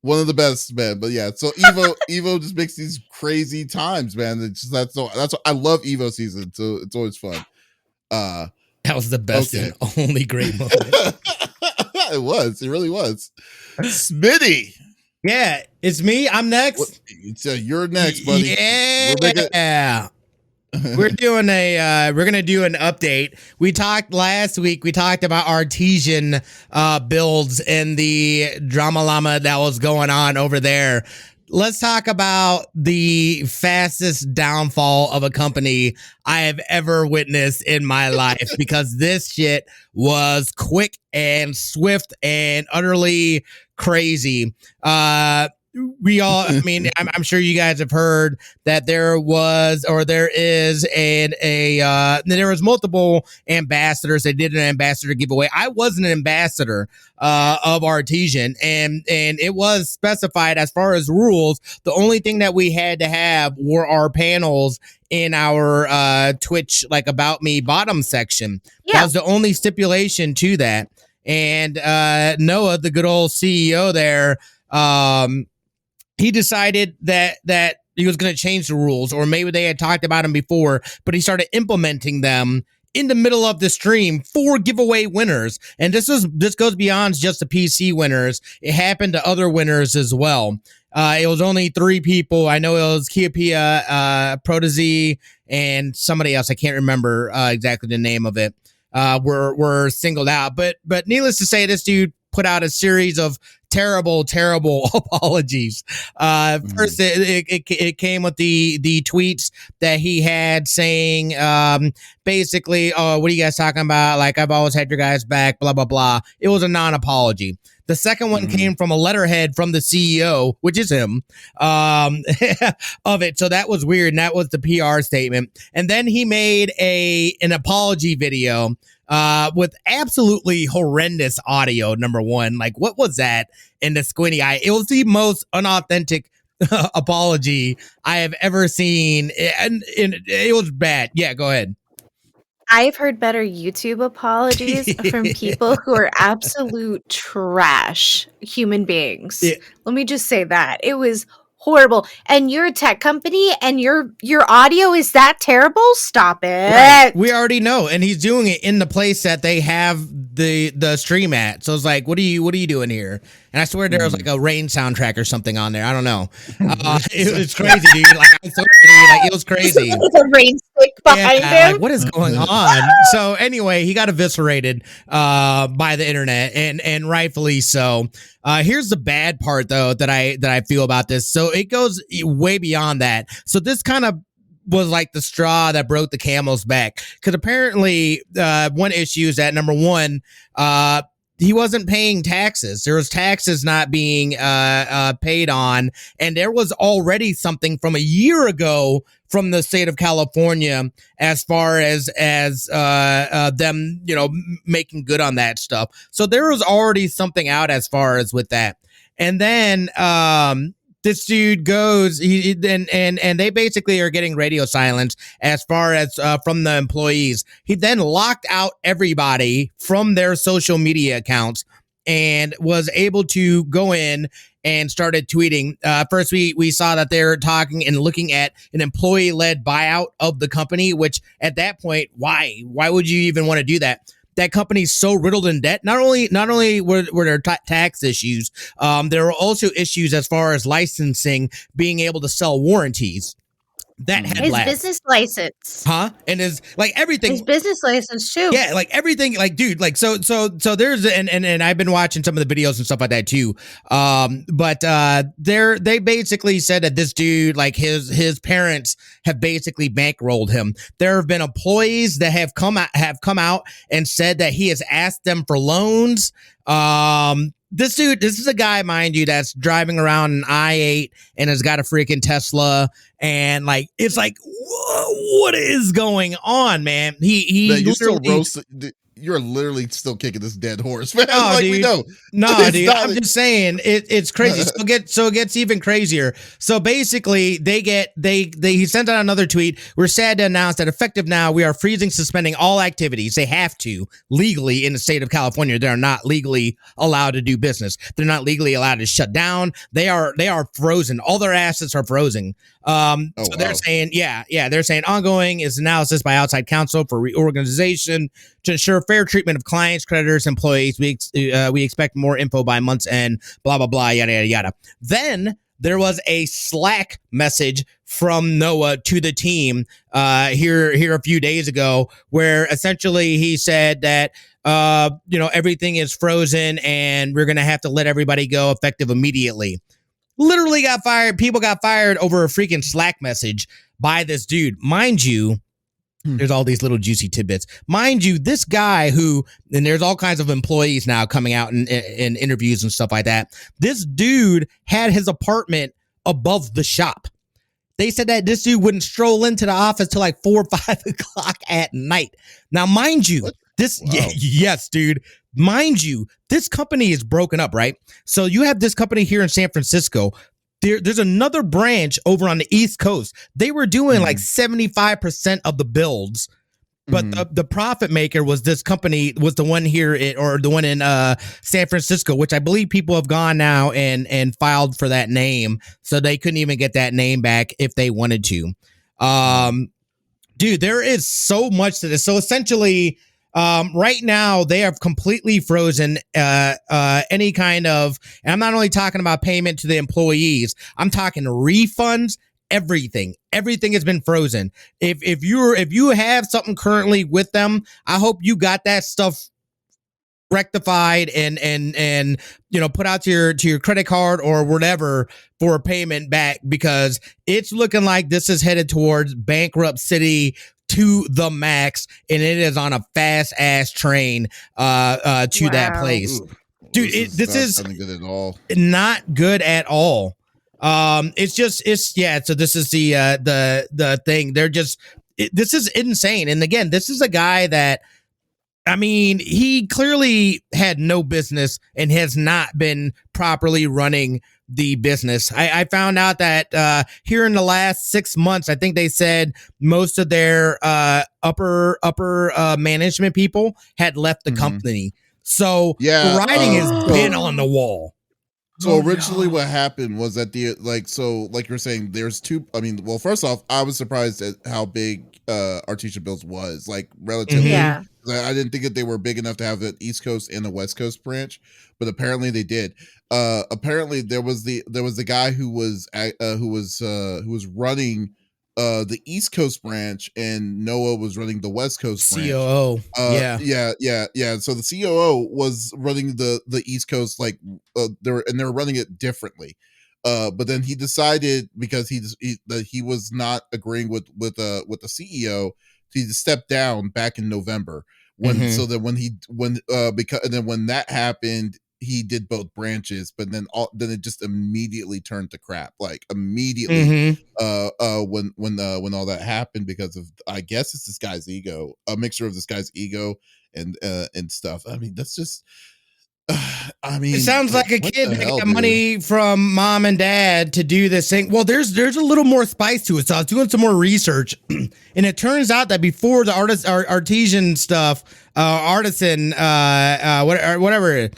[SPEAKER 1] one of the best, man. But yeah, so EVO just makes these crazy times, man. It's just that's what I love EVO season. So it's always fun.
[SPEAKER 3] That was the best and only great moment.
[SPEAKER 1] It was. It really was. Smitty.
[SPEAKER 3] Yeah, it's me. I'm next.
[SPEAKER 1] So you're next, buddy.
[SPEAKER 3] Yeah. We're gonna do an update. We talked last week. We talked about Artisian builds and the drama llama that was going on over there. Let's talk about the fastest downfall of a company I have ever witnessed in my life because this shit was quick and swift and utterly crazy. I'm sure you guys have heard that there was multiple ambassadors. They did an ambassador giveaway. I was an ambassador of Artisian, and it was specified as far as rules. The only thing that we had to have were our panels in our Twitch About Me bottom section. Yeah. That was the only stipulation to that. And Noah, the good old CEO there, he decided that he was going to change the rules, or maybe they had talked about them before, but he started implementing them in the middle of the stream for giveaway winners. And this goes beyond just the PC winners. It happened to other winners as well. It was only 3 people. I know it was Kiapia, Protozee, and somebody else. I can't remember exactly the name of it. Were singled out. But needless to say, this dude put out a series of terrible apologies. First, it came with the tweets that he had saying, basically, oh, what are you guys talking about? Like, I've always had your guys back, blah, blah, blah. It was a non-apology. The second one came from a letterhead from the CEO, which is him, of it. So that was weird. And that was the PR statement. And then he made an apology video with absolutely horrendous audio, number one. Like, what was that in the squinty eye? It was the most unauthentic apology I have ever seen. And it was bad. Yeah, go ahead.
[SPEAKER 2] I've heard better YouTube apologies from people who are absolute trash human beings. Yeah. Let me just say that. It was horrible. And you're a tech company and your audio is that terrible? Stop it.
[SPEAKER 3] Right. We already know. And he's doing it in the place that they have the stream at. So it's like, what are you doing here? And I swear there was like a Rain soundtrack or something on there. I don't know. It's crazy, dude. Like, I Like, it was crazy.
[SPEAKER 2] With a rain stick behind him.
[SPEAKER 3] Like, what is going on? So anyway, he got eviscerated by the internet, and rightfully so. Here's the bad part, though, that I feel about this. So it goes way beyond that. So this kind of was like the straw that broke the camel's back, because apparently one issue is that, number one, he wasn't paying taxes. There was taxes not being paid on, and there was already something from a year ago from the state of California as far as them, making good on that stuff. So there was already something out as far as with that. And then this dude goes, and they basically are getting radio silence as far as from the employees. He then locked out everybody from their social media accounts and was able to go in and started tweeting. First, we saw that they're talking and looking at an employee-led buyout of the company, which at that point, why would you even want to do that? That company's so riddled in debt. Not only were there tax issues, there were also issues as far as licensing, being able to sell warranties. That had
[SPEAKER 2] his business license,
[SPEAKER 3] and his everything. His
[SPEAKER 2] business license too.
[SPEAKER 3] Yeah, everything. Dude, so there's and I've been watching some of the videos and stuff like that too. But they basically said that this dude, his parents have basically bankrolled him. There have been employees that have come out and said that he has asked them for loans. This is a guy, mind you, that's driving around an i8 and has got a freaking Tesla, and it's what is going on, man?
[SPEAKER 1] You're literally still kicking this dead horse, man.
[SPEAKER 3] Oh, dude.
[SPEAKER 1] We know.
[SPEAKER 3] No, dude. I'm just saying it's crazy. So it gets even crazier. So basically, he sent out another tweet. We're sad to announce that effective now, we are suspending all activities. They have to legally in the state of California. They're not legally allowed to do business. They're not legally allowed to shut down. They are frozen. All their assets are frozen. They're saying, they're saying ongoing is analysis by outside counsel for reorganization to ensure fair treatment of clients, creditors, employees. We expect more info by month's end, blah, blah, blah, yada, yada, yada. Then there was a Slack message from Noah to the team here a few days ago, where essentially he said that everything is frozen and we're going to have to let everybody go effective immediately. Literally got fired. People got fired over a freaking Slack message by this dude. Mind you, there's all these little juicy tidbits. Mind you, this guy and there's all kinds of employees now coming out in interviews and stuff like that. This dude had his apartment above the shop. They said that this dude wouldn't stroll into the office till 4 or 5 o'clock at night. Now, mind you, yes, dude. Mind you, this company is broken up, right? So you have this company here in San Francisco. There's another branch over on the East Coast. They were doing 75% of the builds, but the profit maker was this company, was the one here or the one in San Francisco, which I believe people have gone now and filed for that name, so they couldn't even get that name back if they wanted to. Dude, there is so much to this. So essentially, right now, they have completely frozen any kind of, and I'm not only talking about payment to the employees, I'm talking refunds, everything. Everything has been frozen. If you have something currently with them, I hope you got that stuff rectified and put out to your credit card or whatever for a payment back, because it's looking like this is headed towards bankruptcy to the max, and it is on a fast ass train to that place. Dude, this is
[SPEAKER 1] not good at all.
[SPEAKER 3] Not good at all. So this is the thing. This is insane. And again, this is a guy that, I mean, he clearly had no business and has not been properly running the business. I found out that here in the last 6 months, I think they said most of their upper management people had left the company. So the writing has been on the wall.
[SPEAKER 1] So originally what happened was that like you're saying, there's two. I mean, well, first off, I was surprised at how big Artisian Builds was, relatively.
[SPEAKER 2] Yeah.
[SPEAKER 1] I didn't think that they were big enough to have an East Coast and a West Coast branch, but apparently they did. Apparently there was the guy who was running the East Coast branch, and Noah was running the West Coast branch.
[SPEAKER 3] COO. Yeah.
[SPEAKER 1] So the COO was running the East Coast, like they were running it differently. But then he decided, because he was not agreeing with the CEO, he stepped down back in November. So that when that happened, he did both branches, but then it just immediately turned to crap, like immediately. When all that happened, because of, I guess it's this guy's ego, a mixture of this guy's ego and stuff. I mean, that's just I mean,
[SPEAKER 3] it sounds like a kid that got money from mom and dad to do this thing. Well, there's a little more spice to it. So I was doing some more research, and it turns out that before the Artesian stuff, Artisan, whatever,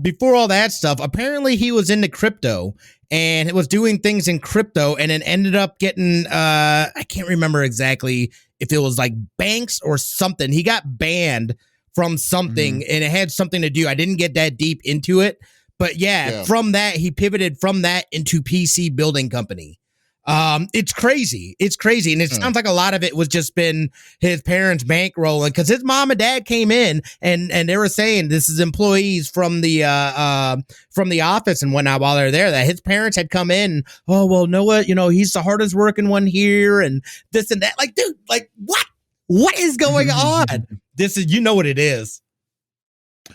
[SPEAKER 3] before all that stuff, apparently he was into crypto and it was doing things in crypto, and it ended up getting, I can't remember exactly if it was like banks or something. He got banned from something, and it had something to do. I didn't get that deep into it, but yeah, from that, he pivoted from that into PC building company. It's crazy. And it sounds like a lot of it was just been his parents bankrolling, because his mom and dad came in and they were saying this is employees from the office and whatnot while they're there, that his parents had come in. Oh, well, Noah, he's the hardest working one here and this and that. Like, dude, like what is going on? This is, what it is.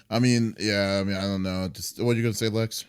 [SPEAKER 1] I mean, I don't know. Just what are you gonna say, Lex?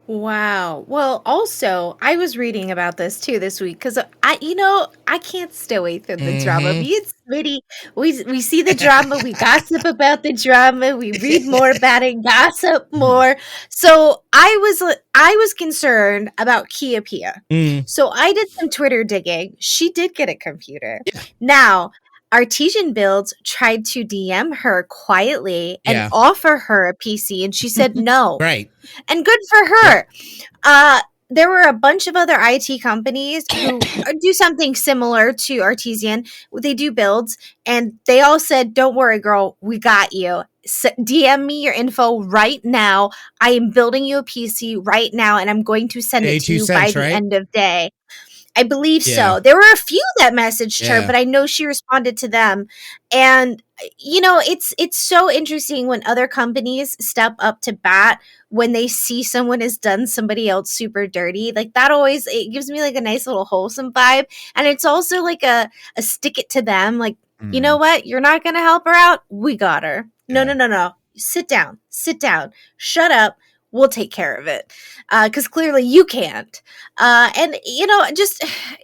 [SPEAKER 2] Wow. Well, also, I was reading about this too this week, because I can't stay away from the drama. Me and Smitty, we see the drama, we gossip about the drama, we read more about it, gossip more. So I was concerned about Kia Pia. So I did some Twitter digging. She did get a computer. Yeah. Now, Artesian Builds tried to DM her quietly and offer her a PC, and she said no.
[SPEAKER 3] Right.
[SPEAKER 2] And good for her. Yeah. There were a bunch of other IT companies who do something similar to Artesian. They do builds, and they all said, don't worry, girl, we got you. DM me your info right now. I am building you a PC right now, and I'm going to send it to you by the end of day. I believe so. There were a few that messaged her, but I know she responded to them. And, it's so interesting when other companies step up to bat when they see someone has done somebody else super dirty. Like, that always, it gives me like a nice little wholesome vibe. And it's also like a stick it to them. Like, you know what? You're not going to help her out? We got her. No. Sit down. Shut up. We'll take care of it. Because clearly you can't. And, just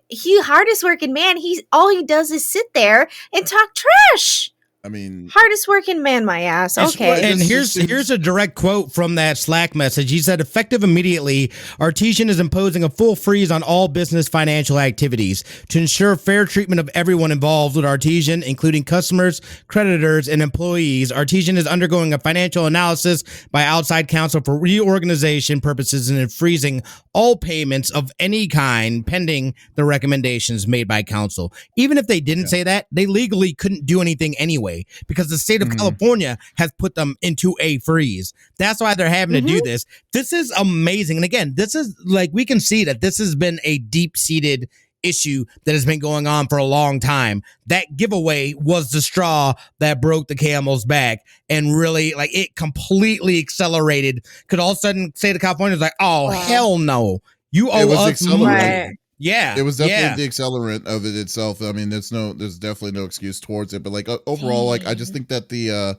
[SPEAKER 2] he hardest working man. All he does is sit there and talk trash.
[SPEAKER 1] I mean,
[SPEAKER 2] hardest working man, my ass. Okay.
[SPEAKER 3] And here's a direct quote from that Slack message. He said, effective immediately, Artesian is imposing a full freeze on all business financial activities to ensure fair treatment of everyone involved with Artesian, including customers, creditors, and employees. Artesian is undergoing a financial analysis by outside counsel for reorganization purposes and is freezing all payments of any kind pending the recommendations made by counsel. Even if they didn't say that, they legally couldn't do anything anyway, because the state of California has put them into a freeze. That's why they're having to do this. This is amazing. And again, this is like, we can see that this has been a deep-seated issue that has been going on for a long time. That giveaway was the straw that broke the camel's back, and really, like, it completely accelerated. Could all of a sudden say to California, like, oh, hell no. You owe us money. Yeah,
[SPEAKER 1] it was definitely the accelerant of it itself. I mean, there's definitely no excuse towards it. But like overall, like I just think that the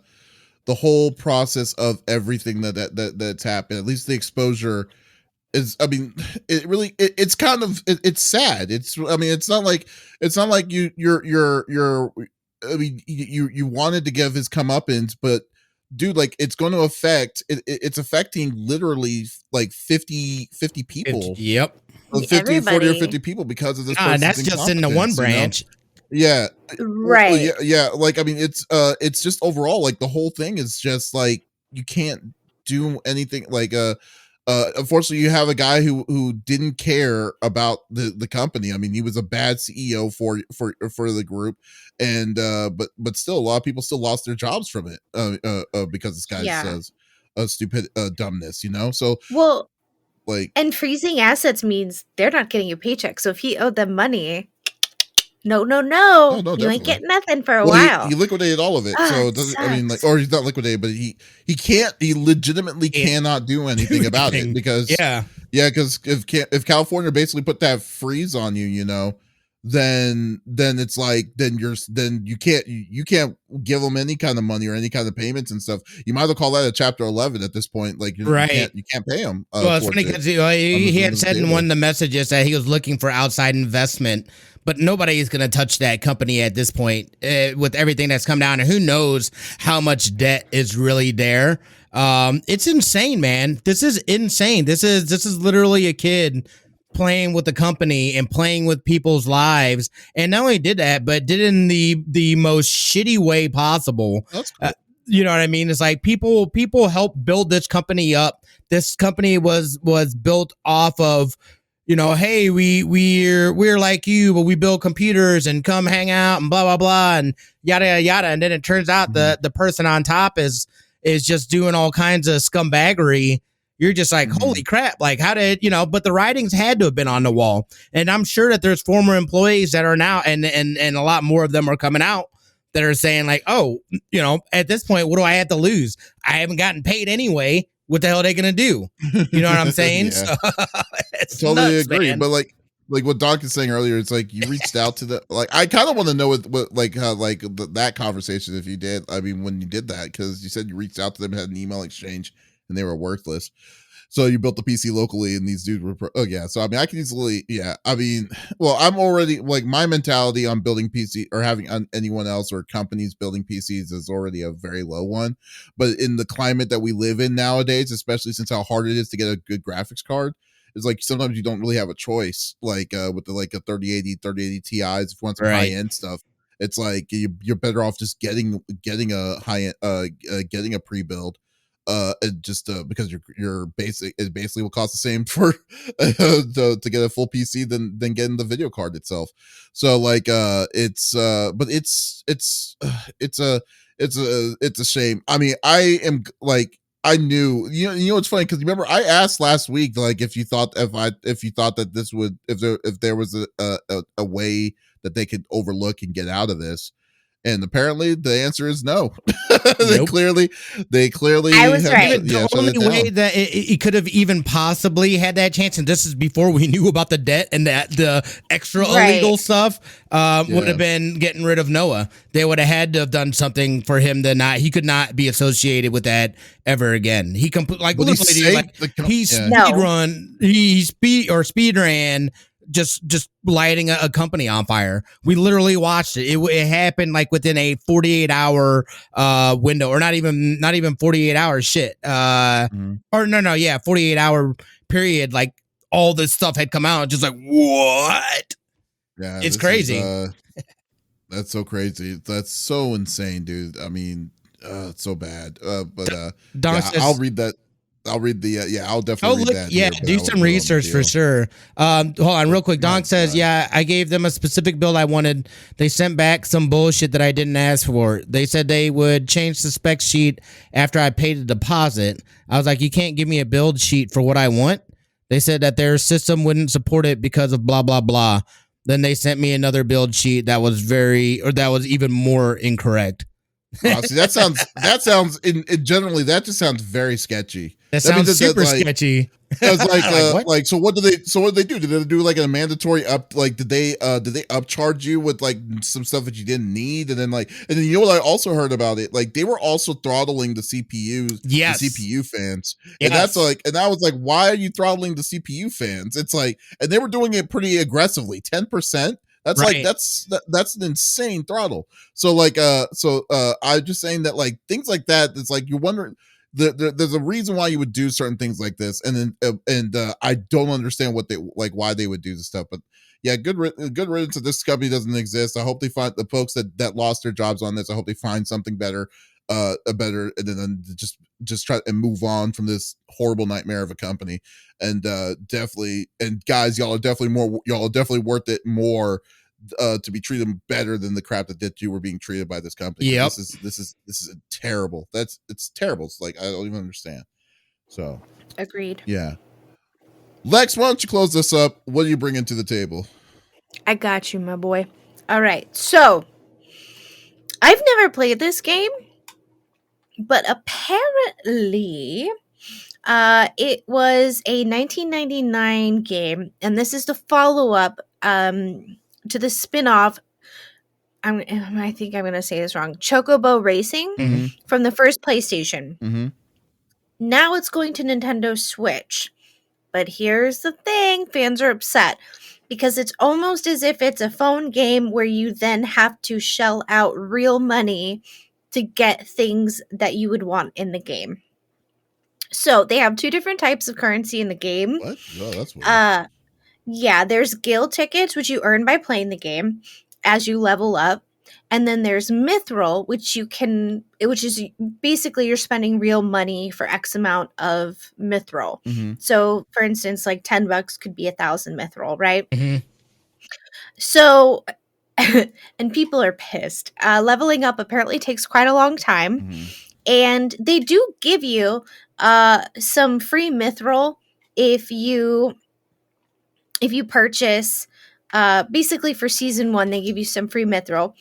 [SPEAKER 1] whole process of everything that's happened, at least the exposure is, I mean, it's kind of it's sad. It's not like you're I mean, you wanted to give his comeuppance, but dude, like, it's going to affect it's affecting literally like 50 people.
[SPEAKER 3] Yep.
[SPEAKER 1] 40 or 50 people because of this.
[SPEAKER 3] That's just in the one branch.
[SPEAKER 1] Yeah.
[SPEAKER 2] Right.
[SPEAKER 1] Yeah. Like, I mean, it's just overall, like, the whole thing is just like, you can't do anything. Like, unfortunately, you have a guy who didn't care about the company. I mean, he was a bad CEO for the group, and but still, a lot of people still lost their jobs from it because this guy says stupid dumbness. So
[SPEAKER 2] well.
[SPEAKER 1] Like,
[SPEAKER 2] And freezing assets means they're not getting a paycheck. So if he owed them money, no,
[SPEAKER 1] no,
[SPEAKER 2] you ain't
[SPEAKER 1] definitely.
[SPEAKER 2] getting nothing for a
[SPEAKER 1] Well,
[SPEAKER 2] while.
[SPEAKER 1] he liquidated all of it, so
[SPEAKER 2] It
[SPEAKER 1] it doesn't. I mean, like,
[SPEAKER 2] sucks.
[SPEAKER 1] or he's not liquidated, but he legitimately cannot do anything about it because
[SPEAKER 3] Yeah.
[SPEAKER 1] because if California basically put that freeze on you, then it's like then you can't give them any kind of money or any kind of payments and stuff. You might as well call that a Chapter 11 at this point. Like
[SPEAKER 3] Right.
[SPEAKER 1] you can't pay them.
[SPEAKER 3] Well, it's funny because he had said in one of the messages that he was looking for outside investment, but nobody is going to touch that company at this point with everything that's come down. And who knows how much debt is really there. It's insane, man. This is insane. This is literally a kid playing with the company and playing with people's lives. And not only did that, but did it in the most shitty way possible.
[SPEAKER 1] That's cool.
[SPEAKER 3] You know what I mean? It's like people helped build this company up. This company was built off of, hey, we're like you, but we build computers and come hang out and blah blah blah and yada yada. And then it turns out the person on top is just doing all kinds of scumbaggery. You're just like, holy crap! Like, how did But the writings had to have been on the wall, and I'm sure that there's former employees that are now, and a lot more of them are coming out that are saying like, oh, at this point, what do I have to lose? I haven't gotten paid anyway. What the hell are they gonna do? You know what I'm saying? So, it's
[SPEAKER 1] totally
[SPEAKER 3] nuts,
[SPEAKER 1] agree.
[SPEAKER 3] man.
[SPEAKER 1] But like what Doc is saying earlier, it's like you reached out to I kind of want to know what like how like that conversation, if you did. I mean, when you did that, because you said you reached out to them, had an email exchange, and they were worthless. So you built the PC locally, and these dudes were so I mean, I can easily I mean, well, I'm already like, my mentality on building PC or having anyone else or companies building PCs is already a very low one. But in the climate that we live in nowadays, especially since how hard it is to get a good graphics card, it's like sometimes you don't really have a choice. Like with the like a 3080 Ti's, if you want some high end stuff, it's like you're better off just getting a high end getting a pre-build. Just because your basic, it basically will cost the same for to get a full PC than getting the video card itself. So like it's a shame. I mean, I am like, I knew, it's funny because remember I asked last week, like, if you thought that this would, if there was a way that they could overlook and get out of this. And apparently the answer is no.
[SPEAKER 3] Nope.
[SPEAKER 1] They clearly
[SPEAKER 2] I was right.
[SPEAKER 3] The only way that it could have even possibly had that chance, and this is before we knew about the debt and the extra illegal stuff, would have been getting rid of Noah. They would have had to have done something for him he could not be associated with that ever again. He speed ran just lighting a company on fire. We literally watched it. It happened like within a 48-hour window, or not even 48 hours. 48-hour period. Like, all this stuff had come out. Just like, what?
[SPEAKER 1] Yeah,
[SPEAKER 3] it's crazy.
[SPEAKER 1] That's so crazy. That's so insane, dude. I mean, it's so bad.
[SPEAKER 3] Don says,
[SPEAKER 1] I'll read that. I'll read the I'll definitely read that.
[SPEAKER 3] Yeah, do some research for sure. Hold on real quick. Donk says, yeah, I gave them a specific build I wanted. They sent back some bullshit that I didn't ask for. They said they would change the spec sheet after I paid the deposit. I was like, you can't give me a build sheet for what I want. They said that their system wouldn't support it because of blah blah blah. Then they sent me another build sheet that was even more incorrect.
[SPEAKER 1] See, that sounds generally that just sounds very sketchy.
[SPEAKER 3] That sounds super sketchy.
[SPEAKER 1] It's like so what did they do? Did they do like a mandatory up? Like did they upcharge you with like some stuff that you didn't need? And then you know what I also heard about it? Like they were also throttling the CPUs, the CPU fans. And that's like, and I was like, why are you throttling the CPU fans? It's like, and they were doing it pretty aggressively, 10%. That's like that's an insane throttle. So I'm just saying that like things like that. It's like you're wondering. There's a reason why you would do certain things like this, and I don't understand why they would do this stuff. But yeah, good riddance. This company doesn't exist. I hope they find the folks that lost their jobs on this. I hope they find something better, and then just try and move on from this horrible nightmare of a company. And definitely, and guys, y'all are definitely worth it more. To be treated better than the crap that you were being treated by this company.
[SPEAKER 3] Yep.
[SPEAKER 1] This is terrible. It's terrible. It's like I don't even understand. So
[SPEAKER 2] agreed.
[SPEAKER 1] Yeah. Lex, why don't you close this up? What do you bring into the table?
[SPEAKER 2] I got you, my boy. All right. So, I've never played this game, but apparently it was a 1999 game, and this is the follow-up to the spin-off. I think I'm going to say this wrong. Chocobo Racing from the first PlayStation.
[SPEAKER 1] Mm-hmm.
[SPEAKER 2] Now it's going to Nintendo Switch. But here's the thing, fans are upset because it's almost as if it's a phone game where you then have to shell out real money to get things that you would want in the game. So they have two different types of currency in the game.
[SPEAKER 1] What? Oh, that's weird.
[SPEAKER 2] Yeah, there's guild tickets, which you earn by playing the game as you level up. And then there's mithril, which is basically you're spending real money for X amount of mithril.
[SPEAKER 1] Mm-hmm.
[SPEAKER 2] So, for instance, like $10 could be 1,000 mithril, right?
[SPEAKER 3] Mm-hmm.
[SPEAKER 2] So, and people are pissed. Leveling up apparently takes quite a long time.
[SPEAKER 1] Mm-hmm.
[SPEAKER 2] And they do give you some free mithril if you purchase. Basically, for season 1, they give you some free mithril.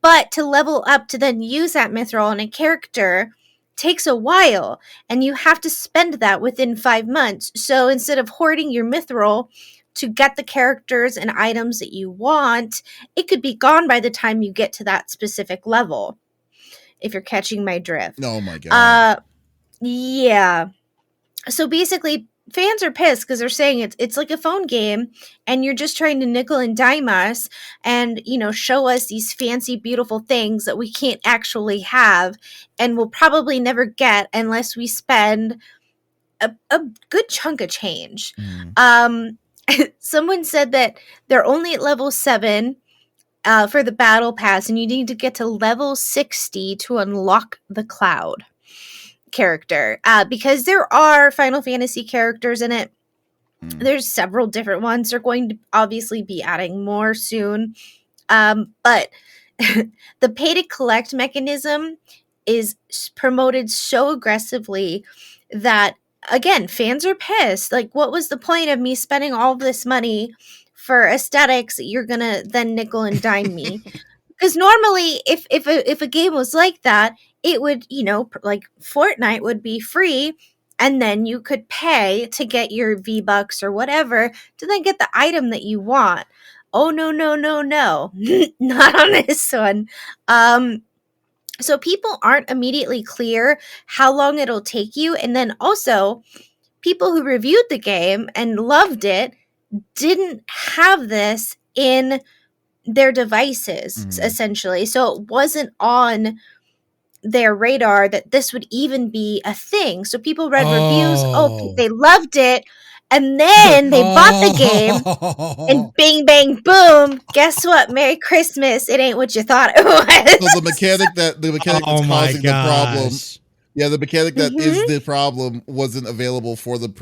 [SPEAKER 2] But to level up to then use that mithril on a character takes a while, and you have to spend that within 5 months. So instead of hoarding your mithril to get the characters and items that you want, it could be gone by the time you get to that specific level, if you're catching my drift.
[SPEAKER 1] Oh my God.
[SPEAKER 2] Yeah. So basically, fans are pissed because they're saying it's like a phone game and you're just trying to nickel and dime us and, show us these fancy, beautiful things that we can't actually have and we'll probably never get unless we spend a good chunk of change. Someone said that they're only at level 7 for the battle pass, and you need to get to level 60 to unlock the Cloud character, because there are Final Fantasy characters in it. There's several different ones. They're going to obviously be adding more soon, but the pay to collect mechanism is promoted so aggressively that, again, fans are pissed. Like, what was the point of me spending all this money for aesthetics that you're gonna then nickel and dime me? Because normally, if a game was like that, it would, like Fortnite would be free, and then you could pay to get your V-Bucks or whatever to then get the item that you want. Oh, no, not on this one. So people aren't immediately clear how long it'll take you. And then also, people who reviewed the game and loved it didn't have this in their devices, essentially. So it wasn't on their radar that this would even be a thing. So people read reviews, they loved it, and then they bought the game, and bing, bang, boom, guess what? Merry Christmas. It ain't what you thought it was.
[SPEAKER 1] So the mechanic that's causing the problem. Yeah, the mechanic that is the problem wasn't available for the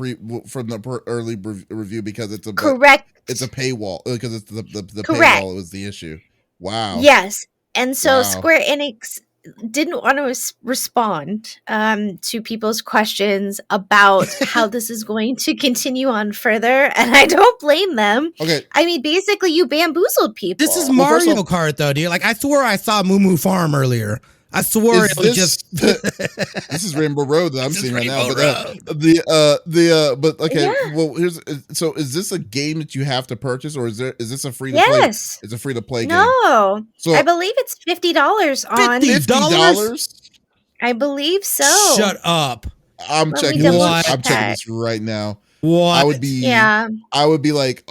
[SPEAKER 1] early review because it's a
[SPEAKER 2] correct.
[SPEAKER 1] It's a paywall because it's the
[SPEAKER 2] correct.
[SPEAKER 1] paywall was the issue. Wow.
[SPEAKER 2] Yes, and so Square Enix didn't want to respond to people's questions about how this is going to continue on further, and I don't blame them.
[SPEAKER 1] Okay,
[SPEAKER 2] I mean, basically, you bamboozled people.
[SPEAKER 3] This is Mario Kart, though, dude. Like, I swore I saw Moo Moo Farm earlier. I swore it was just.
[SPEAKER 1] This is Rainbow Road that I'm seeing right now. But okay. Yeah. Well, so is this a game that you have to purchase, or is this a free to play? Yes, it's a free to play game.
[SPEAKER 2] No, so I believe it's $50 on
[SPEAKER 3] $50.
[SPEAKER 2] I believe so.
[SPEAKER 3] Shut up!
[SPEAKER 1] I'm checking this. I'm checking this right now.
[SPEAKER 3] What?
[SPEAKER 1] I would be like.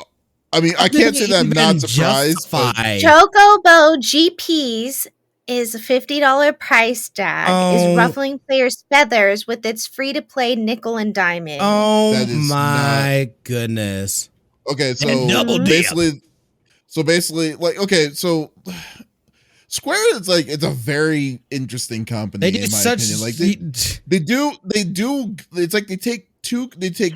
[SPEAKER 1] I mean, I can't say that I'm not surprised.
[SPEAKER 2] Chocobo GPs is a $50 price tag, is ruffling players' feathers with its free-to-play nickel and diming.
[SPEAKER 3] Oh my goodness.
[SPEAKER 1] Okay, so basically, like, okay, so Square is like, it's a very interesting company in my opinion. Like they do, it's like they take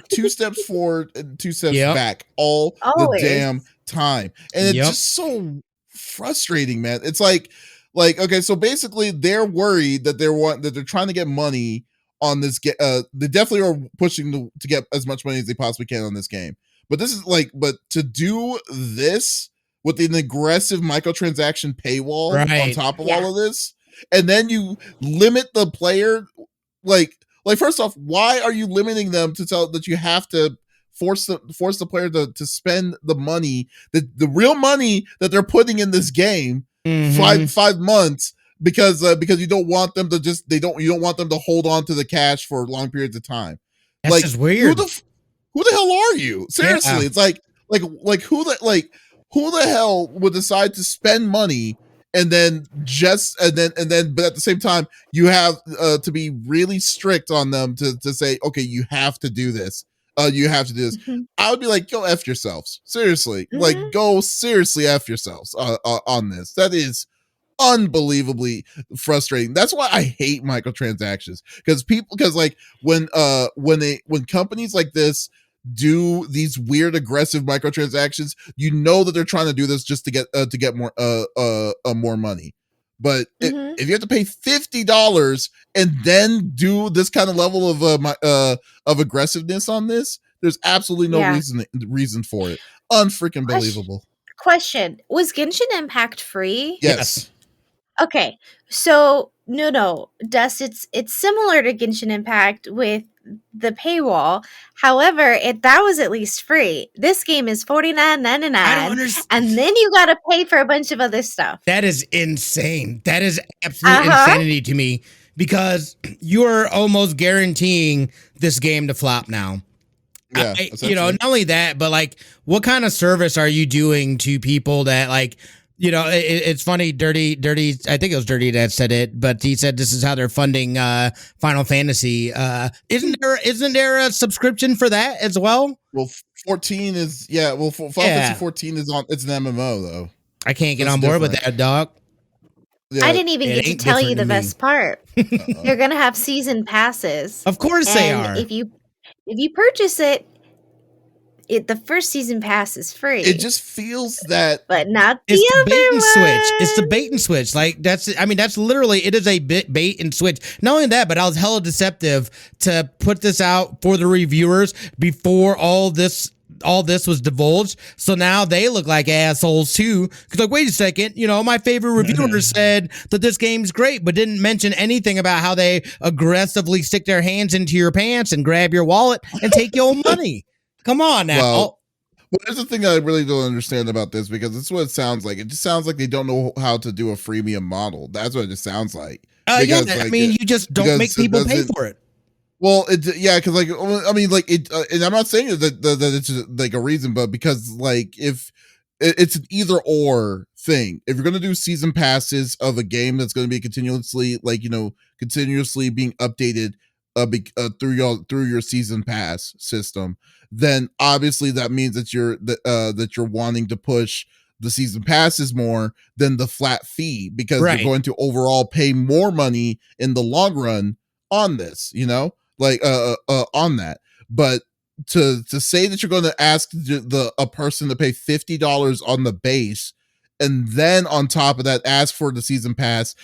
[SPEAKER 1] two steps forward and 2 steps back all the damn time. And it's just so frustrating, man. It's like, okay, so basically they're worried that they're trying to get money on this game. They definitely are pushing to get as much money as they possibly can on this game. But this is like, but to do this with an aggressive microtransaction paywall on top of all of this, and then you limit the player, like first off, why are you limiting them to tell that you have to force the player to spend the money, the real money that they're putting in this game, 5 months, because you don't want them to you don't want them to hold on to the cash for long periods of time.
[SPEAKER 3] That's just weird.
[SPEAKER 1] Who the hell are you? Seriously, it's like who the hell would decide to spend money and then but at the same time you have to be really strict on them to say, okay, you have to do this. You have to do this. I would be like, go F yourselves. Seriously. Like, go seriously F yourselves on this. That is unbelievably frustrating. That's why I hate microtransactions. Because like when companies like this do these weird aggressive microtransactions, you know that they're trying to do this just to get more money. But if you have to pay $50 and then do this kind of level of aggressiveness on this, there's absolutely no reason for it. Unfreaking believable.
[SPEAKER 2] Question: was Genshin Impact free?
[SPEAKER 1] Yes.
[SPEAKER 2] Okay, so no, Dust. It's similar to Genshin Impact with the paywall. However, that was at least free. This game is $49.99, and then you got to pay for a bunch of other stuff.
[SPEAKER 3] That is insane. That is absolute insanity to me, because you're almost guaranteeing this game to flop now.
[SPEAKER 1] Yeah,
[SPEAKER 3] not only that, but like, what kind of service are you doing to people that like? It's funny, Dirty, I think it was Dirty that said it, but he said this is how they're funding Final Fantasy. Isn't there a subscription for that as well?
[SPEAKER 1] Well, 14 is, Final Fantasy 14 is on, it's an MMO though.
[SPEAKER 3] I can't get on board with that, dog.
[SPEAKER 2] I didn't even get to tell you the best part. They're going to have season passes.
[SPEAKER 3] Of course they are.
[SPEAKER 2] If you purchase it, the first season pass is free.
[SPEAKER 1] It just feels that,
[SPEAKER 2] but not
[SPEAKER 3] it's
[SPEAKER 2] the other
[SPEAKER 3] bait and
[SPEAKER 2] one.
[SPEAKER 3] switch. It's the bait and switch. Like that's literally, it is a bait and switch. Not only that, but I was hella deceptive to put this out for the reviewers before all this was divulged. So now they look like assholes too. Cause like, wait a second, my favorite reviewer said that this game's great, but didn't mention anything about how they aggressively stick their hands into your pants and grab your wallet and take your money. Come on now.
[SPEAKER 1] Well, there's the thing that I really don't understand about this, because this is what it sounds like. It just sounds like they don't know how to do a freemium model. That's what it just sounds like.
[SPEAKER 3] You just don't make people pay for it.
[SPEAKER 1] Well, because like, I mean, like it, and I'm not saying that it's like a reason, but because like if it's an either or thing. If you're going to do season passes of a game that's going to be continuously being updated through your season pass system, then obviously that means that you're wanting to push the season passes more than the flat fee, because you're going to overall pay more money in the long run on this, on that. But to say that you're going to ask a person to pay $50 on the base, and then on top of that ask for the season pass,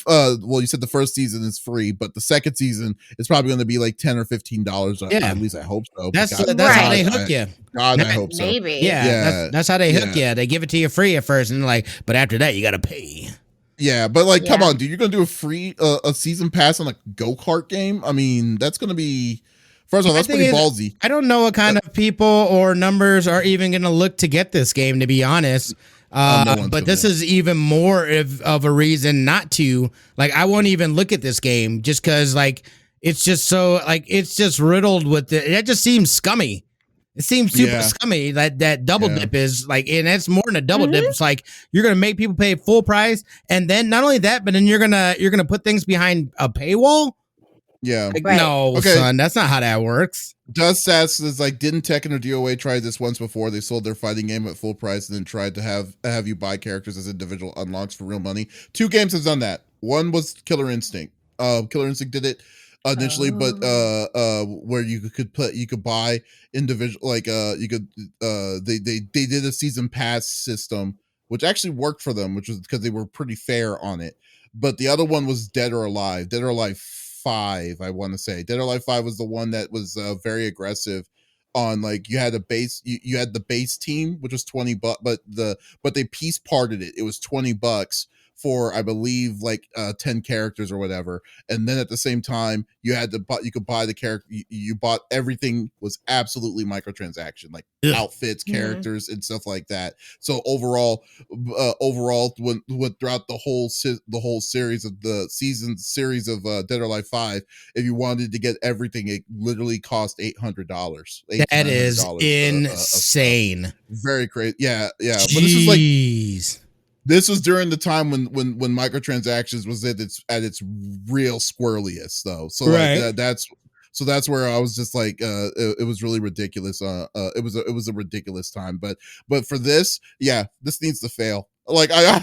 [SPEAKER 1] you said the first season is free, but the second season is probably going to be like $10 or $15. At least I hope so.
[SPEAKER 3] That's how they hook you.
[SPEAKER 1] God, I hope so.
[SPEAKER 2] Maybe.
[SPEAKER 3] That's how they hook you. They give it to you free at first, and like, but after that you got to pay.
[SPEAKER 1] Yeah, but like, come on, dude, you're going to do a free a season pass on a go-kart game? I mean, that's going to be, first of all, that's pretty ballsy.
[SPEAKER 3] I don't know what kind of people or numbers are even going to look to get this game, to be honest. But this is even more of a reason not to. Like, I won't even look at this game just because, like, it's just so, like, it's just riddled with it just seems scummy. It seems super scummy. That double dip is like, and it's more than a double dip. It's like you're gonna make people pay full price, and then not only that, but then you're gonna put things behind a paywall.
[SPEAKER 1] Yeah.
[SPEAKER 3] Like, no, son, that's not how that works.
[SPEAKER 1] Dust asks is like, didn't Tekken or DOA try this once before? They sold their fighting game at full price and then tried to have you buy characters as individual unlocks for real money. 2 games have done that. One was Killer Instinct. Killer Instinct did it initially, but where you could buy individual, like they did a season pass system, which actually worked for them, which was because they were pretty fair on it. But the other one was Dead or Alive. Dead or Alive 5, I want to say. Dead or Alive 5 was the one that was very aggressive on, like, you had a base, you had the base team, which was $20, but they piece parted it. It was $20 for, I believe, like 10 characters or whatever. And then at the same time, you could buy the character. You bought everything was absolutely microtransaction, like outfits, characters, and stuff like that. So overall, when throughout the whole series of the series of Dead or Alive 5, if you wanted to get everything, it literally cost $800.
[SPEAKER 3] That is insane.
[SPEAKER 1] Very crazy. Yeah.
[SPEAKER 3] Jeez.
[SPEAKER 1] But this is like, this was during the time when microtransactions was at its real squirreliest, though. So
[SPEAKER 3] right.
[SPEAKER 1] like that's where I was just like, it was really ridiculous. It was a ridiculous time. But for this, yeah, this needs to fail. Like I'm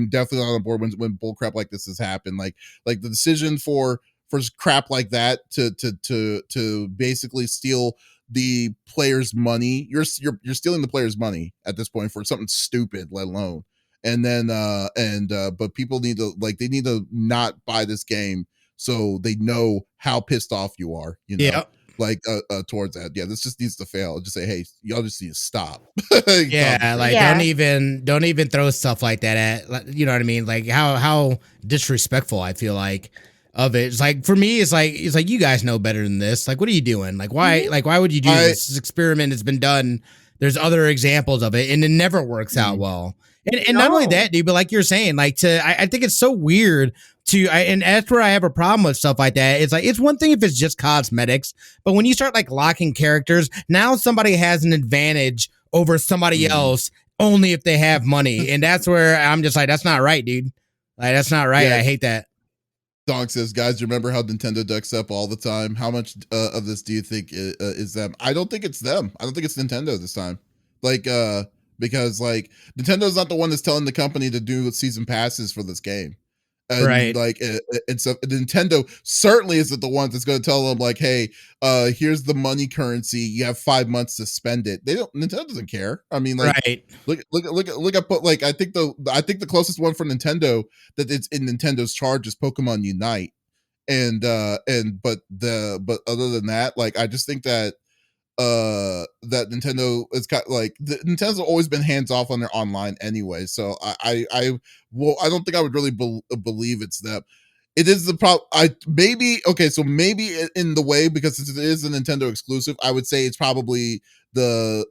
[SPEAKER 1] definitely not on board when bullcrap like this has happened. Like the decision for crap like that to basically steal the player's money. You're stealing the player's money at this point for something stupid, let alone. And then but people need to, like, they need to not buy this game so they know how pissed off you are, you know.
[SPEAKER 3] Yeah.
[SPEAKER 1] Like towards that. Yeah, this just needs to fail. Just say, hey, y'all just need to stop.
[SPEAKER 3] Yeah, like don't even throw stuff like that at, you know what I mean? Like how disrespectful I feel like of it. It's like, for me, it's like you guys know better than this. Like, what are you doing? Like, why would you do this? This experiment has been done. There's other examples of it, and it never works out well. And not only that, dude, but like you're saying, like I think it's so weird and that's where I have a problem with stuff like that. It's like, it's one thing if it's just cosmetics, but when you start like locking characters, now somebody has an advantage over somebody else only if they have money. And that's where I'm just like, that's not right, dude. Like, that's not right. Yeah. I hate that.
[SPEAKER 1] Dog says, guys, remember how Nintendo ducks up all the time? How much of this do you think is them? I don't think it's them. I don't think it's Nintendo this time. Like, because like Nintendo's not the one that's telling the company to do season passes for this game. And
[SPEAKER 3] right.
[SPEAKER 1] Like, and so Nintendo certainly isn't the one that's going to tell them, like, hey, here's the money currency. You have 5 months to spend it. Nintendo doesn't care. I mean, like,
[SPEAKER 3] right.
[SPEAKER 1] Look at, like, I think the closest one for Nintendo that it's in Nintendo's charge is Pokemon Unite. But other than that, like, I just think that that Nintendo is like, Nintendo's always been hands off on their online anyway. So I don't think I would really believe it's them. It is the problem. Maybe in the way, because it is a Nintendo exclusive, I would say it's probably the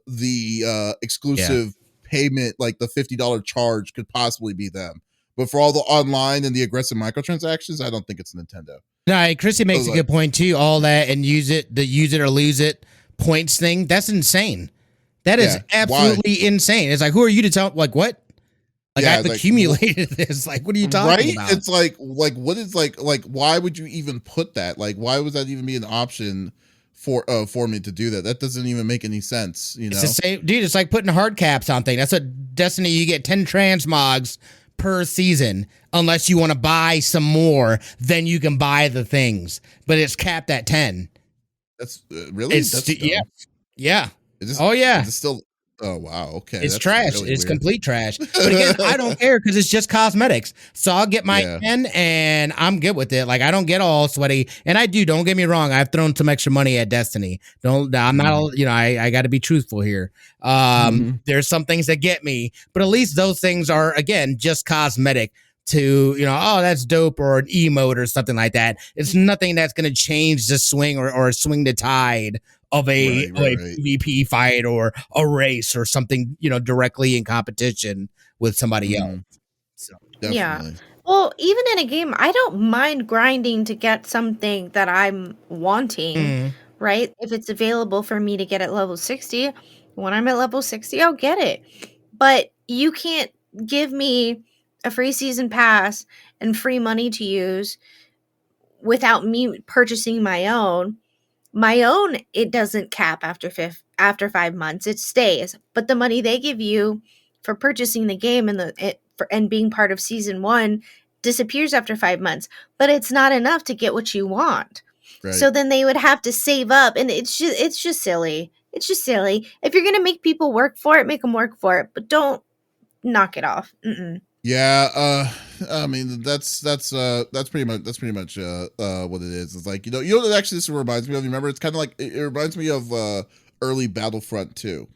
[SPEAKER 1] exclusive payment, like the $50 charge could possibly be them. But for all the online and the aggressive microtransactions, I don't think it's Nintendo.
[SPEAKER 3] No, Chrissy makes a good point too. All that and use it or lose it points thing, that's insane. That is absolutely insane. It's like, who are you to tell? Like, what? Like, I've accumulated this. Like, what are you talking about?
[SPEAKER 1] It's like what is like why would you even put that? Like, why would that even be an option for me to do that? That doesn't even make any sense, you know?
[SPEAKER 3] It's the same, dude. It's like putting hard caps on things. That's what Destiny, you get 10 transmogs per season. Unless you want to buy some more, then you can buy the things. But it's capped at 10.
[SPEAKER 1] That's really?
[SPEAKER 3] Yeah.
[SPEAKER 1] Is this,
[SPEAKER 3] oh yeah.
[SPEAKER 1] Is it still? Oh wow. Okay.
[SPEAKER 3] It's trash. Really it's weird. Complete trash. But again, I don't care because it's just cosmetics. So I'll get my 10 and I'm good with it. Like, I don't get all sweaty. And I do. Don't get me wrong. I've thrown some extra money at Destiny. I'm not. You know, I got to be truthful here. There's some things that get me, but at least those things are, again, just cosmetic. To, you know, oh, that's dope, or an emote or something like that. It's nothing that's going to change the swing or swing the tide of a PvP fight or a race or something, you know, directly in competition with somebody else. So,
[SPEAKER 1] definitely.
[SPEAKER 2] Yeah. Well, even in a game, I don't mind grinding to get something that I'm wanting, right? If it's available for me to get at level 60, when I'm at level 60, I'll get it. But you can't give me a free season pass and free money to use without me purchasing my own. My own, it doesn't cap after 5 months. It stays. But the money they give you for purchasing the game and being part of season 1 disappears after 5 months. But it's not enough to get what you want. Right. So then they would have to save up, and it's just silly. It's just silly. If you're gonna make people work for it, make them work for it. But don't knock it off.
[SPEAKER 1] Yeah, I mean, that's pretty much what it is. It's like, you know what actually this reminds me of. You remember, it's kind of like it reminds me of early Battlefront 2.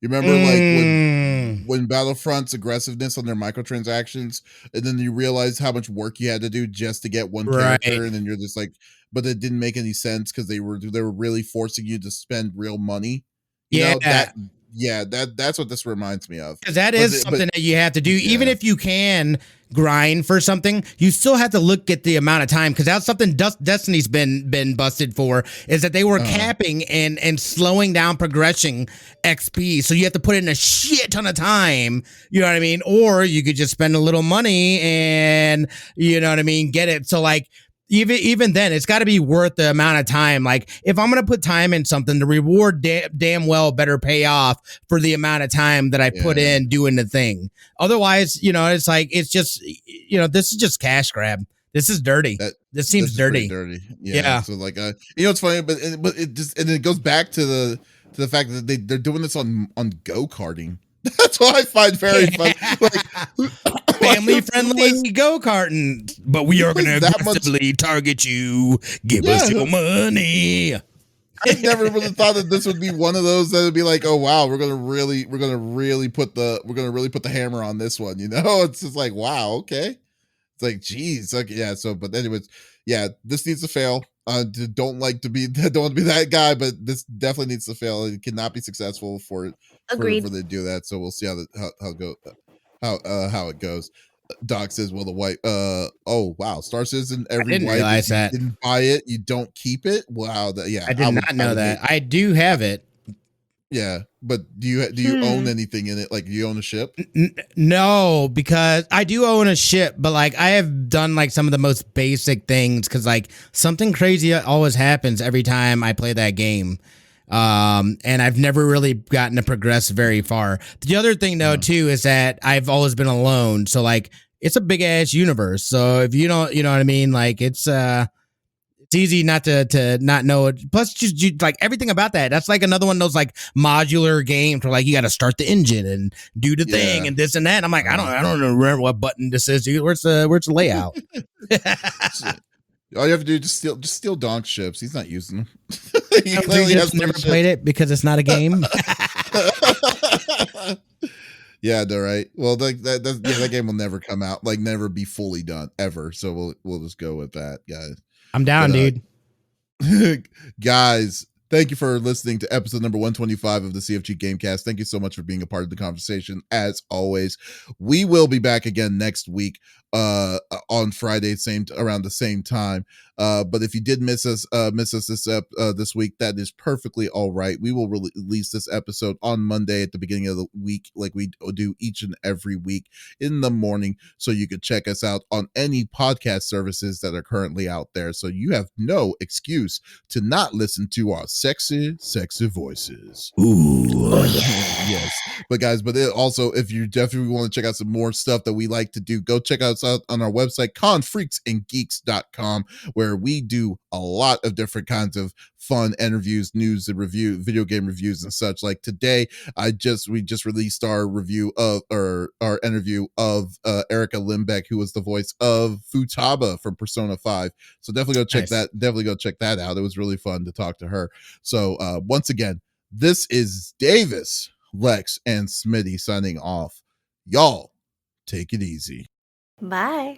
[SPEAKER 1] You remember, like when Battlefront's aggressiveness on their microtransactions, and then you realize how much work you had to do just to get one character, and then you're just like, but it didn't make any sense because they were really forcing you to spend real money. You know, that's what this reminds me of.
[SPEAKER 3] Because that is something that you have to do, even if you can grind for something, you still have to look at the amount of time. Because that's something Destiny's been busted for, is that they were capping and slowing down progression XP. So you have to put in a shit ton of time. You know what I mean? Or you could just spend a little money and, you know what I mean, get it. So like, even then, it's got to be worth the amount of time. Like, if I'm going to put time in something, the reward damn well better pay off for the amount of time that I put in doing the thing. Otherwise, you know, it's like, it's just, you know, this is just cash grab. This is dirty. This seems dirty.
[SPEAKER 1] Dirty. Yeah. So like, you know, it's funny, but it just, and it goes back to the fact that they're doing this on go-karting. That's what I find very fun. Like,
[SPEAKER 3] family friendly go-karting, but we are going to aggressively target you. Give us your money.
[SPEAKER 1] I never really thought that this would be one of those that would be like, oh wow, we're gonna really put the hammer on this one. You know, it's just like, wow, okay. It's like, geez, okay, yeah. So, but anyways, yeah, this needs to fail. Don't want to be that guy, but this definitely needs to fail. It cannot be successful for them to do that. So we'll see how it goes. Doc says, well, the white, oh wow, Star Citizen, every white,
[SPEAKER 3] realize that.
[SPEAKER 1] Didn't buy it, you don't keep it. Wow,
[SPEAKER 3] I did not know that. I do have it.
[SPEAKER 1] Yeah, but do you own anything in it? Like, do you own a ship?
[SPEAKER 3] No, because I do own a ship, but like I have done like some of the most basic things because like something crazy always happens every time I play that game. And I've never really gotten to progress very far. The other thing though, too, is that I've always been alone. So like, it's a big ass universe. So if you don't, you know what I mean? Like it's easy not to not know it. Plus just like everything about that. That's like another one of those like modular games where like you got to start the engine and do the thing and this and that. And I'm like, I don't remember what button this is, dude. Where's the layout?
[SPEAKER 1] All you have to do is just steal Donk's ships. He's not using them.
[SPEAKER 3] He clearly has never played it because it's not a game.
[SPEAKER 1] Yeah, no, right. Well, that game will never come out, like never be fully done ever. So we'll just go with that, guys.
[SPEAKER 3] I'm down, dude.
[SPEAKER 1] Guys, thank you for listening to episode number 125 of the CFG GameCast. Thank you so much for being a part of the conversation. As always, we will be back again next week on Friday, around the same time. But if you did miss us this week, that is perfectly all right. We will release this episode on Monday at the beginning of the week, like we do each and every week in the morning. So you can check us out on any podcast services that are currently out there. So you have no excuse to not listen to our sexy voices.
[SPEAKER 3] Ooh, oh, yeah.
[SPEAKER 1] Yes. But guys, also, if you definitely want to check out some more stuff that we like to do, go check us out on our website, confreaksandgeeks.com, where we do a lot of different kinds of fun interviews, news and video game reviews and such. Like today, we just released our review of our interview of Erica Limbeck, who was the voice of Futaba from Persona 5. So definitely go check that. Definitely go check that out. It was really fun to talk to her. So once again, this is Davis, Lex, and Smitty signing off. Y'all take it easy.
[SPEAKER 2] Bye.